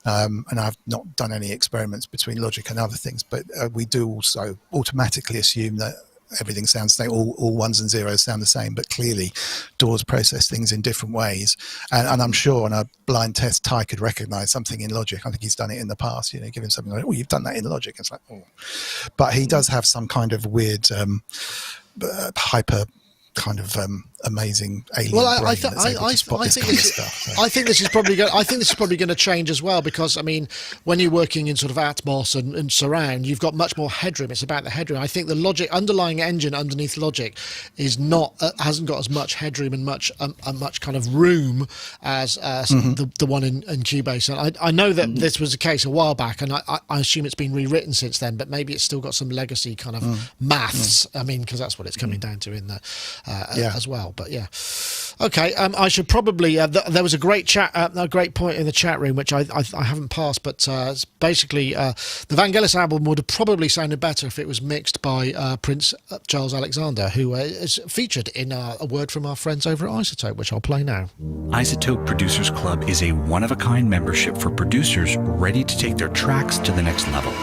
and I've not done any experiments between Logic and other things, but we do also automatically assume that everything sounds the same, all ones and zeros sound the same, but clearly DAWs process things in different ways. And I'm sure on a blind test, Ty could recognize something in Logic. I think he's done it in the past, give him something like, oh, you've done that in Logic. It's like, oh. But he does have some kind of weird hyper kind of amazing alien Well, brain that's able to spot this kind of stuff. So. I think this is probably going to change as well, because I mean, when you're working in sort of Atmos and surround, you've got much more headroom. It's about the headroom. I think the underlying engine underneath Logic is not hasn't got as much headroom and much kind of room as the one in Cubase. And I know that this was the case a while back, and I assume it's been rewritten since then. But maybe it's still got some legacy kind of maths. I mean, because that's what it's coming down to in the as well. But yeah, okay. I should probably. There was a great chat, a great point in the chat room, which I haven't passed. But it's basically, the Vangelis album would have probably sounded better if it was mixed by Prince Charles Alexander, who is featured in a word from our friends over at Isotope, which I'll play now. Isotope Producers Club is a one-of-a-kind membership for producers ready to take their tracks to the next level.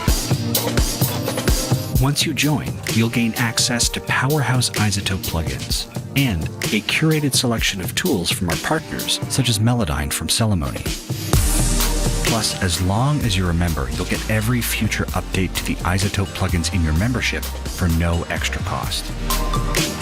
Once you join, you'll gain access to powerhouse Isotope plugins and a curated selection of tools from our partners, such as Melodyne from Celemony. Plus, as long as you're a member, you'll get every future update to the Isotope plugins in your membership for no extra cost.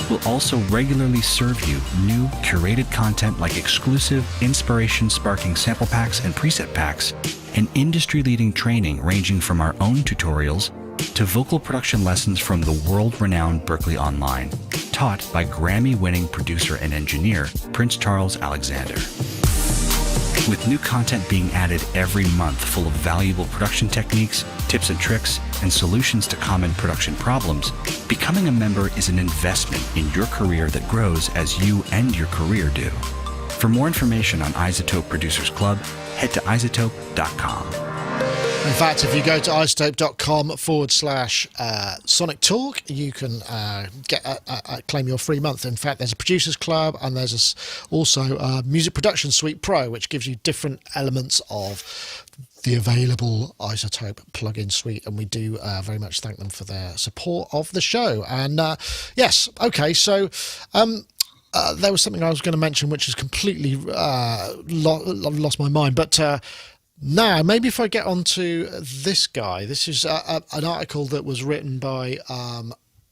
We'll also regularly serve you new curated content like exclusive inspiration-sparking sample packs and preset packs, and industry-leading training ranging from our own tutorials to vocal production lessons from the world-renowned Berklee Online, taught by Grammy-winning producer and engineer Prince Charles Alexander. With new content being added every month full of valuable production techniques, tips and tricks, and solutions to common production problems, becoming a member is an investment in your career that grows as you and your career do. For more information on Isotope Producers Club, head to isotope.com. In fact, if you go to isotope.com/sonictalk, you can claim your free month. In fact, there's a Producers Club, and there's also a Music Production Suite Pro, which gives you different elements of the available Isotope plugin suite, and we do very much thank them for their support of the show. And yes, okay, so there was something I was going to mention which has completely lost my mind, but now, maybe if I get on to this guy. This is an article that was written by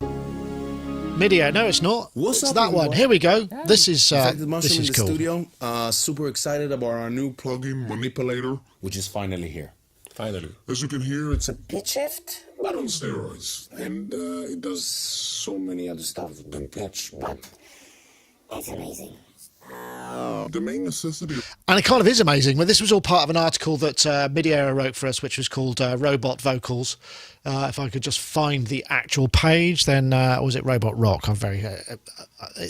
Midio. No, it's not. What's it's up, that everyone? one. Here we go. This is The Mushroom in the cool. studio. Super excited about our new plugin, Manipulator, which is finally here. Finally. As you can hear, it's a pitch shift, but on steroids. And it does so many other stuff than pitch, but it's amazing. The main necessity. And it kind of is amazing. Well, this was all part of an article that Midio wrote for us, which was called Robot Vocals. If I could just find the actual page, then was it Robot Rock? I'm very it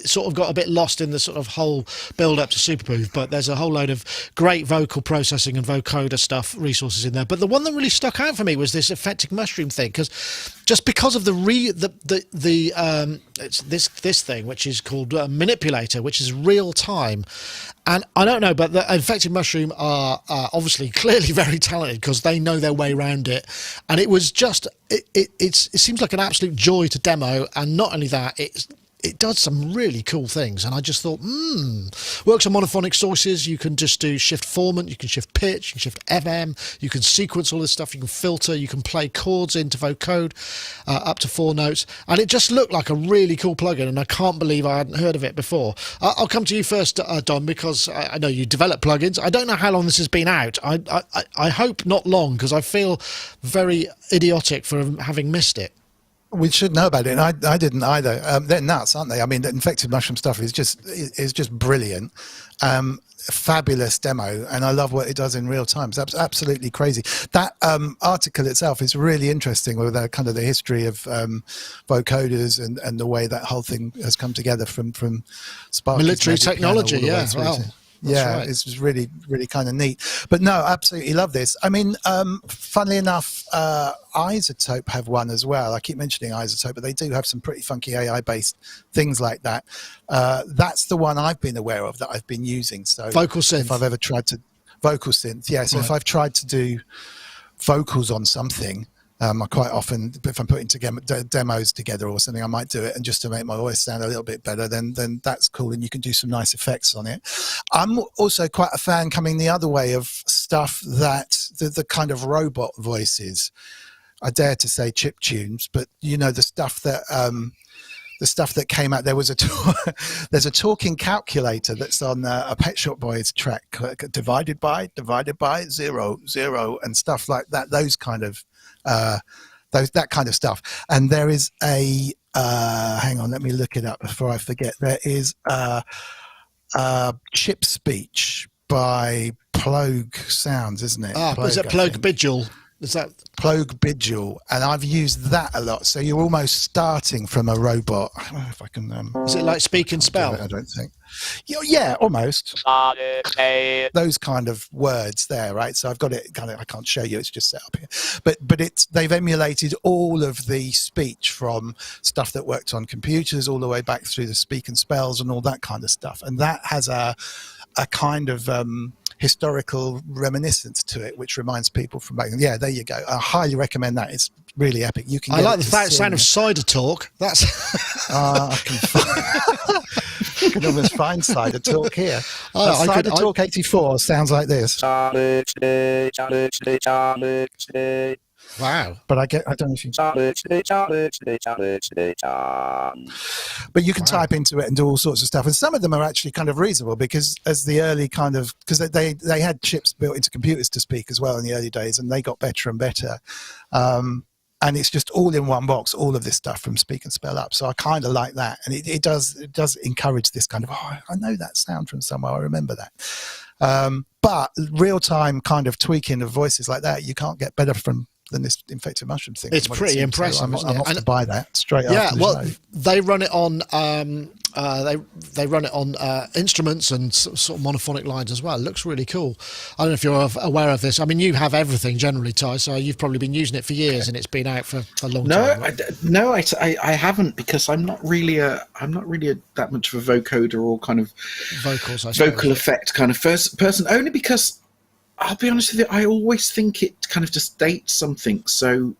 sort of got a bit lost in the sort of whole build up to Superbooth, but there's a whole load of great vocal processing and vocoder stuff resources in there. But the one that really stuck out for me was this Effective Mushroom thing, because just because of it's this thing which is called Manipulator, which is real time. And I don't know, but the Effective Mushroom are obviously clearly very talented because they know their way around it. And it was just, it seems like an absolute joy to demo. And not only that, it does some really cool things. And I just thought, works on monophonic sources. You can just do shift formant, you can shift pitch, you can shift FM, you can sequence all this stuff, you can filter, you can play chords into vocode up to 4 notes. And it just looked like a really cool plugin, and I can't believe I hadn't heard of it before. I'll come to you first, Don, because I know you develop plugins. I don't know how long this has been out. I hope not long, because I feel very idiotic for having missed it. We should know about it. And I didn't either. They're nuts, aren't they? I mean, the Infected Mushroom stuff is just brilliant. Fabulous demo, and I love what it does in real time. It's absolutely crazy. That article itself is really interesting, with kind of the history of vocoders and the way that whole thing has come together from Sparky's military technology. Yeah, wow. Yeah, right. It's just really, really kind of neat. But no, absolutely love this. I mean, funnily enough, Isotope have one as well. I keep mentioning Isotope, but they do have some pretty funky AI-based things like that. That's the one I've been aware of that I've been using. So Vocal synth. If I've ever tried to vocal synth, yeah. So if I've tried to do vocals on something, I quite often, if I'm putting together demos together or something, I might do it, and just to make my voice sound a little bit better, then that's cool, and you can do some nice effects on it. I'm also quite a fan coming the other way of stuff that the kind of robot voices. I dare to say chip tunes, but you know, the stuff that the stuff that came out. There was there's a talking calculator that's on a Pet Shop Boys track, divided by 0, 0, and stuff like that. Those kind of that kind of stuff. And there is a hang on, let me look it up before I forget. There is Chip Speech by Plogue Sounds, isn't it? Is it Plogue Bidgel? Is that Plogue Bidgel? And I've used that a lot. So you're almost starting from a robot. I don't know if I can. Is it like Speak and Spell? I don't think. Yeah, almost. Those kind of words there, right? So I've got it. I can't show you. It's just set up here. But they've emulated all of the speech from stuff that worked on computers all the way back through the Speak and Spells and all that kind of stuff. And that has a kind of historical reminiscence to it, which reminds people from back then. Yeah, there you go. I highly recommend that. It's really epic. You can. I like the sound of Cider Talk. That's. I can almost find Cider Talk here. Cider Talk 84 sounds like this. Wow. But I don't know if you. But you can type into it and do all sorts of stuff, and some of them are actually kind of reasonable because as the early because they had chips built into computers to speak as well in the early days, and they got better and better. And it's just all in one box, all of this stuff from Speak and Spell up. So I kind of like that, and it does encourage this kind of I know that sound from somewhere. I remember that. But real time kind of tweaking of voices like that, you can't get better than this infected mushroom thing. It's pretty impressive. So I'm off to buy that straight after the show. They run it on they run it on instruments and sort of monophonic lines as well. It looks really cool. I don't know if you're aware of this. I mean, you have everything generally, Ty, so you've probably been using it for years, and it's been out for a long time. I haven't, because I'm not really that much of a vocoder or kind of vocal effect kind of person. Only because I'll be honest with you, I always think it kind of just dates something so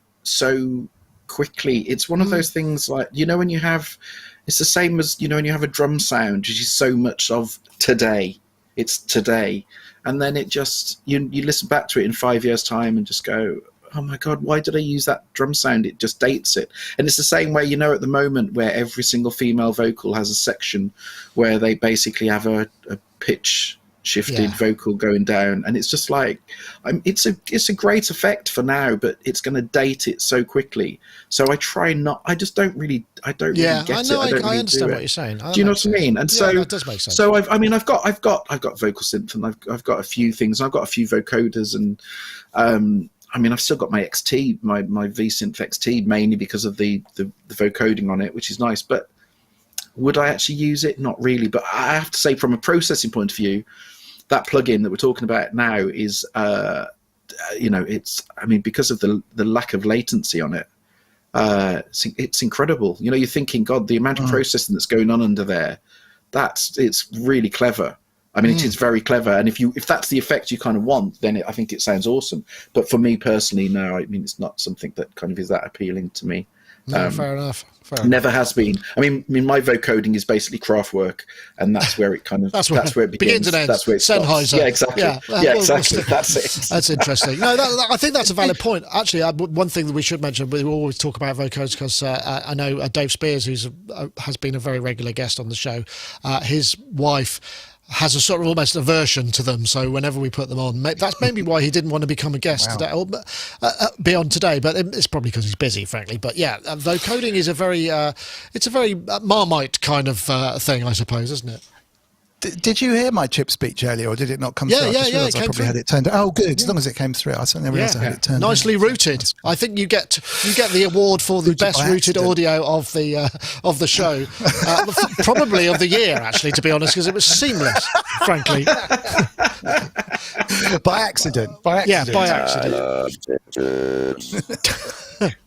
quickly. It's one of those things like, when you have, it's the same as, when you have a drum sound, which is so much of today. It's today. And then it just, you listen back to it in 5 years' time and just go, oh my God, why did I use that drum sound? It just dates it. And it's the same way, at the moment where every single female vocal has a section where they basically have a pitch shifted vocal going down, and it's just like it's a great effect for now, but it's going to date it so quickly. So I try not. I just don't really. I don't really get it. I understand what you're saying. Do you know what I mean? And so that does make sense. So I've got vocal synth, and I've got a few things. I've got a few vocoders, and I've still got my XT, my V-Synth XT, mainly because of the vocoding on it, which is nice. But would I actually use it? Not really. But I have to say, from a processing point of view, that plugin that we're talking about now is, because of the lack of latency on it, it's incredible. You're thinking, God, the amount of processing that's going on under there, it's really clever. It is very clever. And if that's the effect you kind of want, then I think it sounds awesome. But for me personally, no, it's not something that kind of is that appealing to me. No, fair enough. Never has been. My vocoding is basically craft work, and that's where it kind of that's where it begins. That's where it stops. Sennheiser. Yeah, exactly. Exactly. That's it. That's interesting. No, I think that's a valid point. Actually, one thing that we should mention, we always talk about vocoders because I know Dave Spears, who's has been a very regular guest on the show. His wife has a sort of almost aversion to them, so whenever we put them on, that's maybe why he didn't want to become a guest today, or be on today. But it's probably because he's busy, frankly. But yeah, vocoding is a very Marmite kind of thing, I suppose, isn't it? Did you hear my chip speech earlier, or did it not come through? I probably had it turned. Oh, good. As long as it came through, I certainly realised I had it turned. Nicely rooted. I think you get the award for the best rooted audio of the show, probably of the year, actually, to be honest, because it was seamless, frankly. By accident. Yeah, by accident.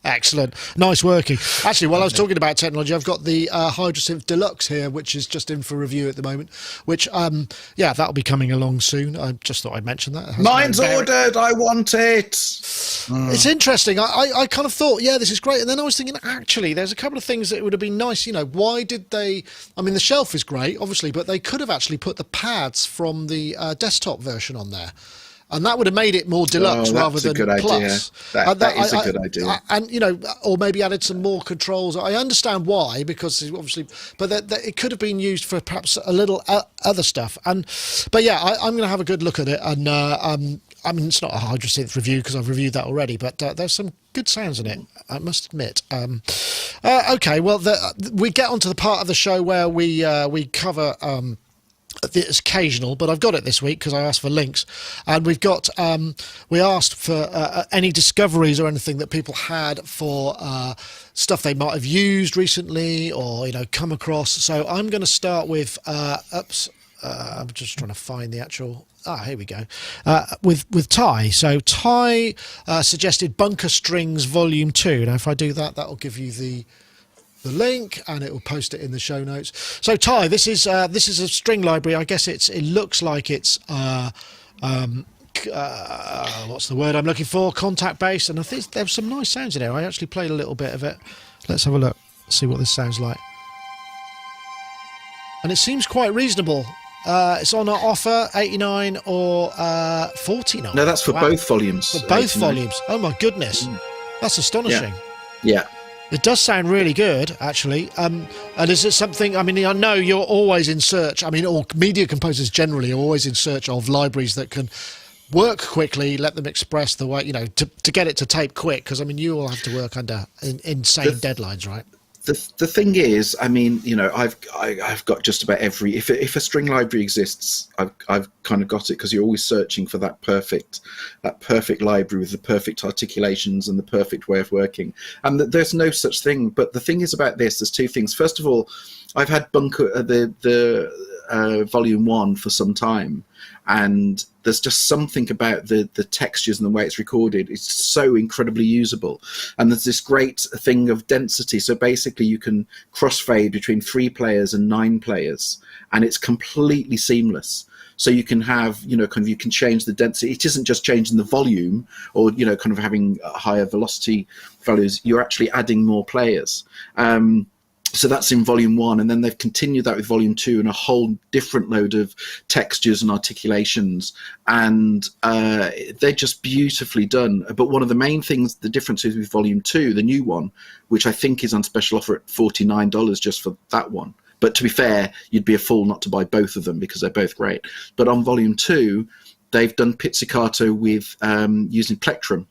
Excellent. Nice working. Actually, while I was talking about technology, I've got the Hydrosynth Deluxe here, which is just in for review at the moment, which, that'll be coming along soon. I just thought I'd mention that. Mine's ordered. I want it. It's interesting. I kind of thought, this is great. And then I was thinking, actually, there's a couple of things that would have been nice. Why did they... the shelf is great, obviously, but they could have actually put the pads from the desktop version on there. And that would have made it more deluxe rather than good plus. Idea. That is a good idea. And, you know, or maybe added some more controls. I understand why, because obviously, but that it could have been used for perhaps a little other stuff. But yeah, I'm going to have a good look at it. And I mean, it's not a 100% review because I've reviewed that already, but there's some good sounds in it, I must admit. Okay, well, we get onto the part of the show where we cover it's occasional, but I've got it this week because I asked for links, and we've got we asked for any discoveries or anything that people had for stuff they might have used recently or, you know, come across. So I'm going to start with I'm just trying to find the actual. Here we go. With Ty. So Ty suggested Bunker Strings Volume 2. Now, if I do that, that'll give you the link, and it will post it in the show notes. So Ty, this is a string library. I guess it looks like it's what's the word I'm looking for? Contact based, and I think there's some nice sounds in there. I actually played a little bit of it. Let's have a look. See what this sounds like. And it seems quite reasonable. It's on offer, 89 or 49. No, that's for both volumes. For both volumes. Oh my goodness, that's astonishing. Yeah. It does sound really good, actually. And is it something? I mean, I know you're always in search. I mean, all media composers generally are always in search of libraries that can work quickly, let them express the way, you know, to get it to tape quick. Because I mean, you all have to work under insane deadlines, right? The thing is, I mean, you know, I've got just about every. If a string library exists, I've kind of got it, because you're always searching for that perfect library with the perfect articulations and the perfect way of working. And there's no such thing. But the thing is about this, there's two things. First of all, I've had Bunker the Volume 1 for some time, and there's just something about the textures and the way it's recorded. It's so incredibly usable. And there's this great thing of density. So basically you can crossfade between 3 players and 9 players, and it's completely seamless. So you can have, you know, kind of, you can change the density. It isn't just changing the volume or, you know, kind of having higher velocity values. You're actually adding more players. So that's in Volume 1, and then they've continued that with Volume 2 and a whole different load of textures and articulations, and they're just beautifully done. But one of the main things, the difference is with Volume 2, the new one, which I think is on special offer at $49 just for that one. But to be fair, you'd be a fool not to buy both of them because they're both great. But on Volume 2, they've done pizzicato with using plectrum,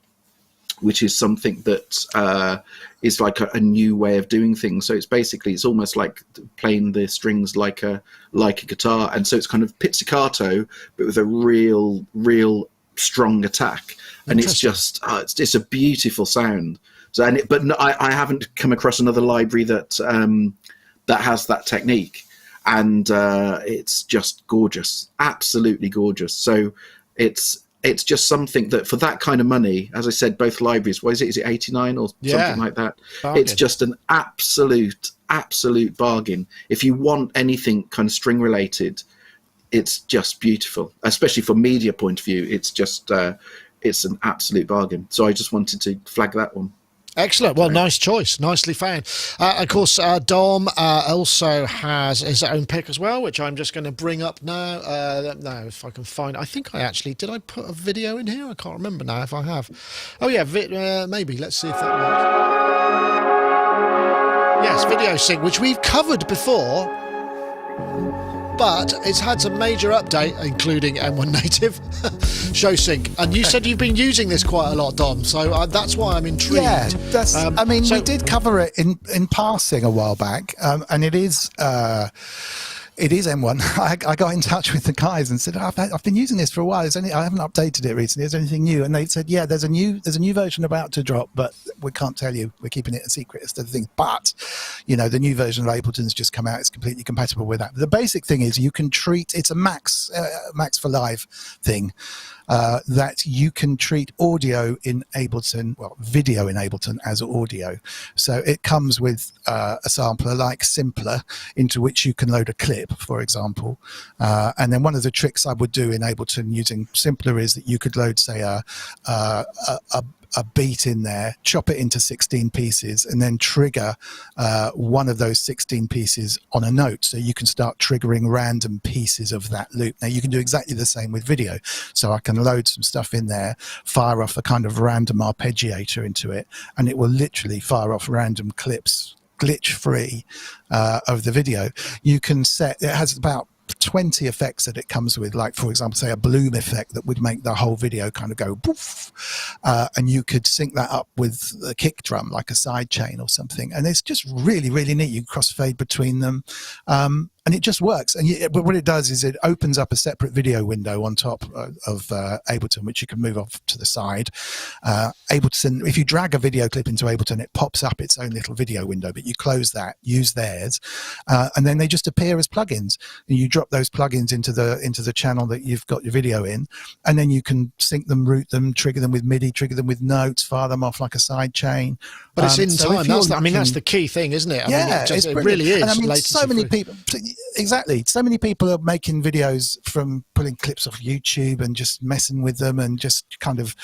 which is something that is like a new way of doing things. So it's almost like playing the strings like a guitar, and so it's kind of pizzicato but with a real strong attack, and it's just it's a beautiful sound. So I haven't come across another library that has that technique, and it's just gorgeous, absolutely gorgeous. So it's just something that for that kind of money, as I said, both libraries, what is it? Is it 89 or something like that? Bargain. It's just an absolute bargain. If you want anything kind of string related, it's just beautiful, especially from media point of view. It's just, it's an absolute bargain. So I just wanted to flag that one. Excellent. Well, nice choice. Nicely found. Of course, Dom also has his own pick as well, which I'm just going to bring up now. Now, if I can find, I think I actually, did I put a video in here? I can't remember now if I have. Oh yeah, maybe. Let's see if that works. Yes, video sync, which we've covered before, but it's had some major update, including M1 Native show sync. And you said you've been using this quite a lot, Dom, so that's why I'm intrigued. Yeah, I mean, we did cover it in passing a while back, and it is M1. I got in touch with the guys and said, I've been using this for a while. I haven't updated it recently. Is there anything new? And they said, yeah, there's a new version about to drop, but we can't tell you. We're keeping it a secret. It's the thing. But, you know, the new version of Ableton's just come out. It's completely compatible with that. The basic thing is you can treat, it's a Max for Live thing. That you can treat audio in Ableton, well, video in Ableton as audio. So it comes with a sampler like Simpler, into which you can load a clip, for example. And then one of the tricks I would do in Ableton using Simpler is that you could load, say, a a beat in there, chop it into 16 pieces, and then trigger one of those 16 pieces on a note. So you can start triggering random pieces of that loop. Now you can do exactly the same with video. So I can load some stuff in there, fire off a kind of random arpeggiator into it, and it will literally fire off random clips, glitch free, of the video. You can set, it has about 20 effects that it comes with, like for example, say a bloom effect that would make the whole video kind of go poof, and you could sync that up with a kick drum, like a side chain or something, and it's just really, really neat. You crossfade between them, and it just works. But what it does is it opens up a separate video window on top of Ableton, which you can move off to the side. Ableton, if you drag a video clip into Ableton, it pops up its own little video window, but you close that, use theirs, and then they just appear as plugins. And you drop those plugins into the channel that you've got your video in, and then you can sync them, route them, trigger them with MIDI, trigger them with notes, fire them off like a side chain. But it's in time. That's the key thing, isn't it? It really is. And so many people. Exactly. So many people are making videos from pulling clips off YouTube and just messing with them and just kind of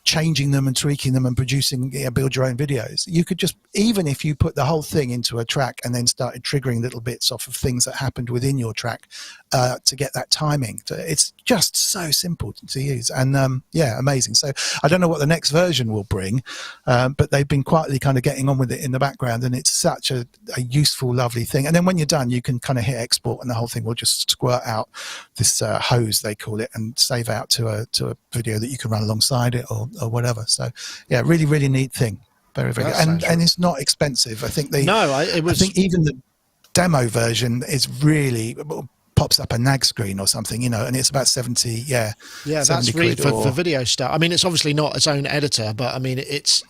changing them and tweaking them and producing, build your own videos. You could just, even if you put the whole thing into a track and then started triggering little bits off of things that happened within your track to get that timing. It's just so simple to use, and amazing. So I don't know what the next version will bring, but they've been quietly kind of getting on with it in the background, and it's such a useful, lovely thing. And then when you're done, you can kind of hit export and the whole thing will just squirt out this hose, they call it, and save out to a video that you can run alongside it or whatever. So yeah, really, really neat thing. Very, very good. And it's not expensive. I think I think even the demo version is really pops up a nag screen or something, and it's about 70. Yeah, that's really for video stuff. I mean, it's obviously not its own editor, but I mean, it's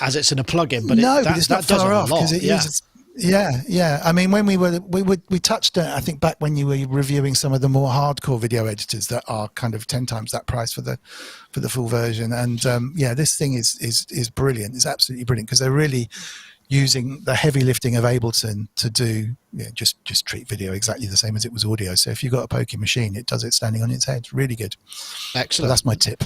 as it's in a plugin. But but it's not far off because it uses. Yeah. I mean, when we touched it, I think back when you were reviewing some of the more hardcore video editors that are kind of 10 times that price for the full version. And this thing is brilliant. It's absolutely brilliant because they're really using the heavy lifting of Ableton to do just treat video exactly the same as it was audio. So if you've got a pokey machine, it does it standing on its head. Really good. Excellent. So that's my tip.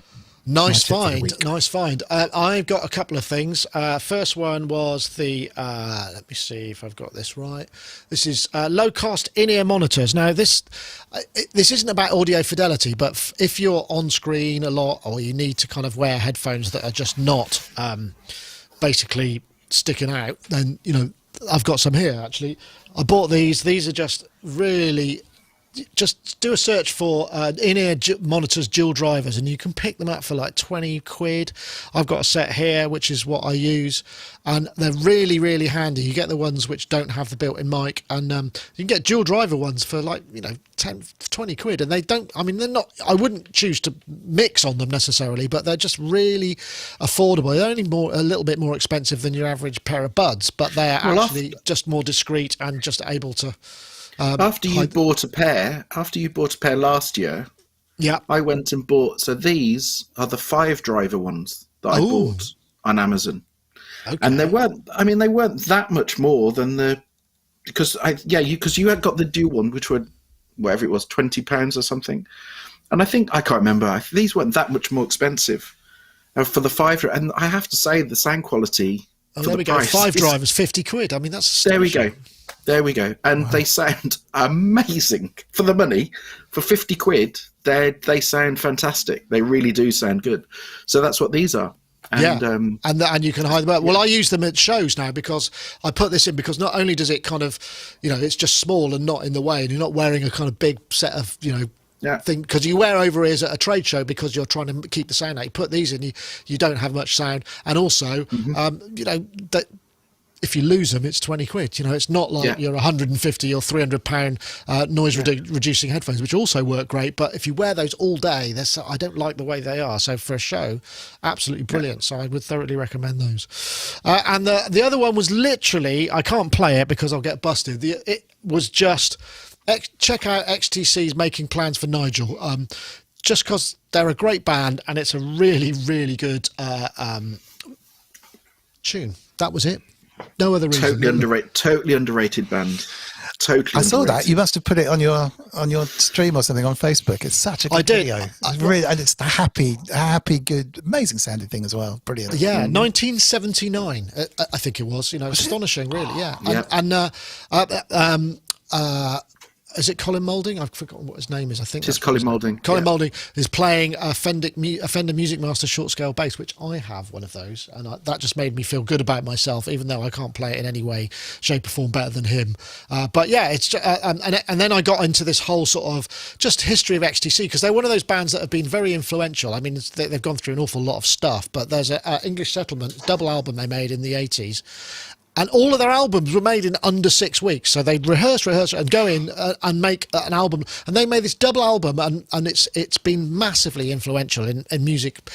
Nice find. I've got a couple of things. First one was the let me see if I've got this right. This is low cost in-ear monitors. Now this isn't about audio fidelity, but if you're on screen a lot or you need to kind of wear headphones that are just not basically sticking out, then I've got some here actually. I bought these. These are just really. Just do a search for in-ear monitors dual drivers and you can pick them up for like 20 quid. I've got a set here which is what I use, and they're really, really handy. You get the ones which don't have the built-in mic, and you can get dual driver ones for like 10, 20 quid, and they're not, I wouldn't choose to mix on them necessarily, but they're just really affordable. They're only a little bit more expensive than your average pair of buds, but they're actually just more discreet and just able to after you bought a pair last year, I went and bought. So these are the 5 driver ones that I bought on Amazon, and they weren't that much more than because you had got the dual one, which were whatever it was, £20 or something, and I can't remember. These weren't that much more expensive for the 5, and I have to say the sound quality. There we go. 5 drivers, 50 quid. I mean, that's astonishing. There we go. And they sound amazing for the money. For 50 quid, they sound fantastic. They really do sound good. So that's what these are. And, and you can hide them out. Well, I use them at shows now because I put this in because not only does it kind of, it's just small and not in the way, and you're not wearing a kind of big set of, thing, because you wear over ears at a trade show because you're trying to keep the sound out. You put these in, you don't have much sound, and also, that if you lose them, it's 20 quid. It's not like your 150 or 300 pound noise reducing headphones, which also work great. But if you wear those all day, I don't like the way they are. So for a show, absolutely brilliant. So I would thoroughly recommend those. And the other one was literally, I can't play it because I'll get busted. It was just. Check out XTC's Making Plans for Nigel, just because they're a great band and it's a really, really good tune. That was it. No other reason. Totally underrated band. Totally. I saw that. underrated. You must have put it on your stream or something on Facebook. It's such a good video. It's really, and it's the happy, good, amazing sounding thing as well. Brilliant. Yeah, 1979, I think it was. Astonishing, really. Yeah, is it Colin Moulding? I've forgotten what his name is. I think It's Colin Moulding. Colin Moulding is playing a Fender Music Master short scale bass, which I have one of those, and that just made me feel good about myself, even though I can't play it in any way, shape, or form better than him. But yeah, it's and then I got into this whole sort of just history of XTC, because they're one of those bands that have been very influential. I mean, they've gone through an awful lot of stuff, but there's an English Settlement double album they made in the 80s. And all of their albums were made in under 6 weeks. So they'd rehearse, and go in and make an album. And they made this double album, and it's been massively influential in music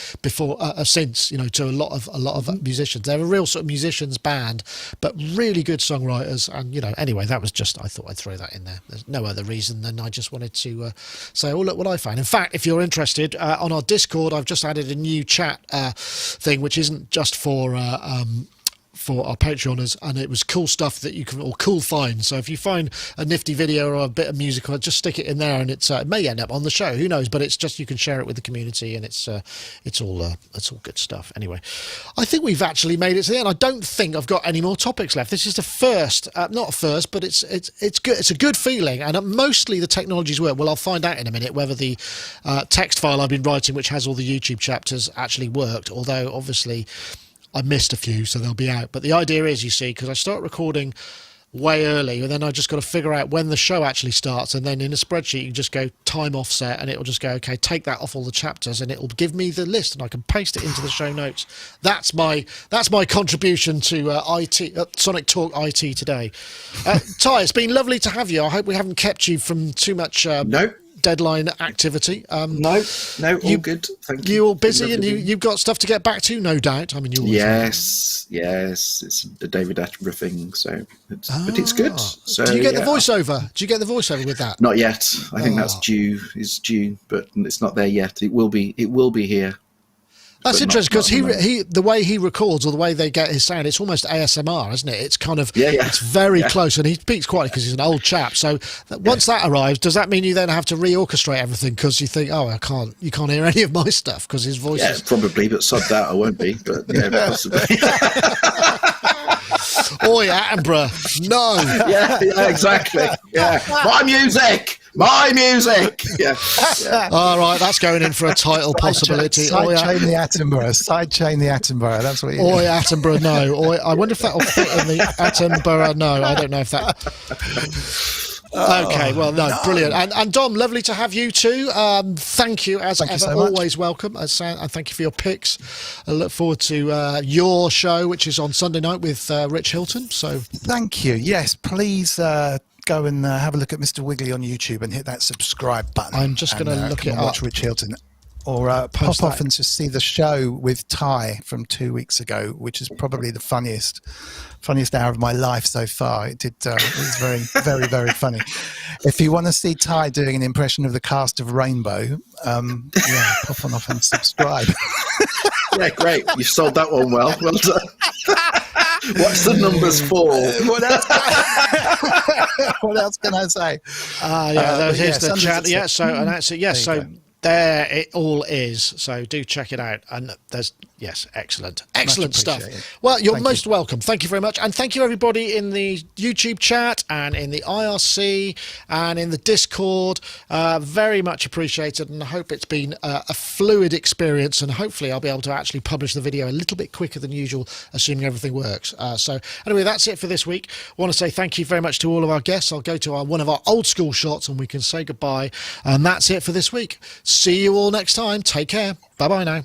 since, to a lot of musicians. They're a real sort of musicians band, but really good songwriters. And, anyway, I thought I'd throw that in there. There's no other reason than I just wanted to say, oh, look what I found. In fact, if you're interested, on our Discord, I've just added a new chat thing, which isn't just for our Patreoners, and it was cool stuff that you can, or cool finds. So if you find a nifty video or a bit of music, just stick it in there, and it may end up on the show. Who knows? But it's just, you can share it with the community, and it's all good stuff. Anyway, I think we've actually made it to the end. I don't think I've got any more topics left. This is the first, not a first, but it's good. It's a good feeling, and mostly the technologies work. Well, I'll find out in a minute whether the text file I've been writing, which has all the YouTube chapters, actually worked. Although obviously I missed a few, so they'll be out. But the idea is, you see, because I start recording way early, and then I just got to figure out when the show actually starts, and then in a spreadsheet you just go time offset, and it'll just go, okay, take that off all the chapters, and it'll give me the list, and I can paste it into the show notes. That's my contribution to Sonic Talk IT today. Ty, it's been lovely to have you. I hope we haven't kept you from too much No. deadline activity. No, all good. Thank you. You all busy, and you've got stuff to get back to, no doubt. I mean, you always yes. It's a David Attenborough thing, so but it's good. So do you get the voiceover? Do you get the voiceover with that? Not yet. I think that's due, but it's not there yet. It will be here. That's but interesting, because not he the way he records, or the way they get his sound, it's almost ASMR, isn't it? It's kind of it's very close, and he speaks quietly because he's an old chap. So once that arrives, does that mean you then have to reorchestrate everything because you think, oh, you can't hear any of my stuff because his voice is... probably, but sod that, I won't be, but possibly. Oi, Attenborough, no. Yeah, exactly. Yeah, my music. Yeah. All right, that's going in for a title possibility. Sidechain the Attenborough. That's what you Oi, Attenborough, no. I wonder if that'll fit in the Attenborough, no. I don't know if that... Okay, well, no, brilliant. And Dom, lovely to have you too. Thank you, as ever, so always welcome. And thank you for your picks. I look forward to your show, which is on Sunday night with Rich Hilton. So thank you. Yes, please go and have a look at Mr. Wiggly on YouTube and hit that subscribe button. I'm just going to look it up. Watch Rich Hilton. Or pop off and just see the show with Ty from 2 weeks ago, which is probably the funniest hour of my life so far. It was very, very, very funny. If you want to see Ty doing an impression of the cast of Rainbow, pop on off and subscribe. Yeah, great. You've sold that one well. Well done. What's the numbers for? What else can I say? Here's the chat. Yeah, so and that's it. Yes, so there it all is. So do check it out. And there's excellent stuff. Well, you're most welcome. Thank you very much, and thank you everybody in the YouTube chat and in the IRC and in the Discord. Very much appreciated, and I hope it's been a fluid experience. And hopefully, I'll be able to actually publish the video a little bit quicker than usual, assuming everything works. So anyway, that's it for this week. I want to say thank you very much to all of our guests. I'll go to one of our old school shots, and we can say goodbye. And that's it for this week. See you all next time. Take care. Bye bye now.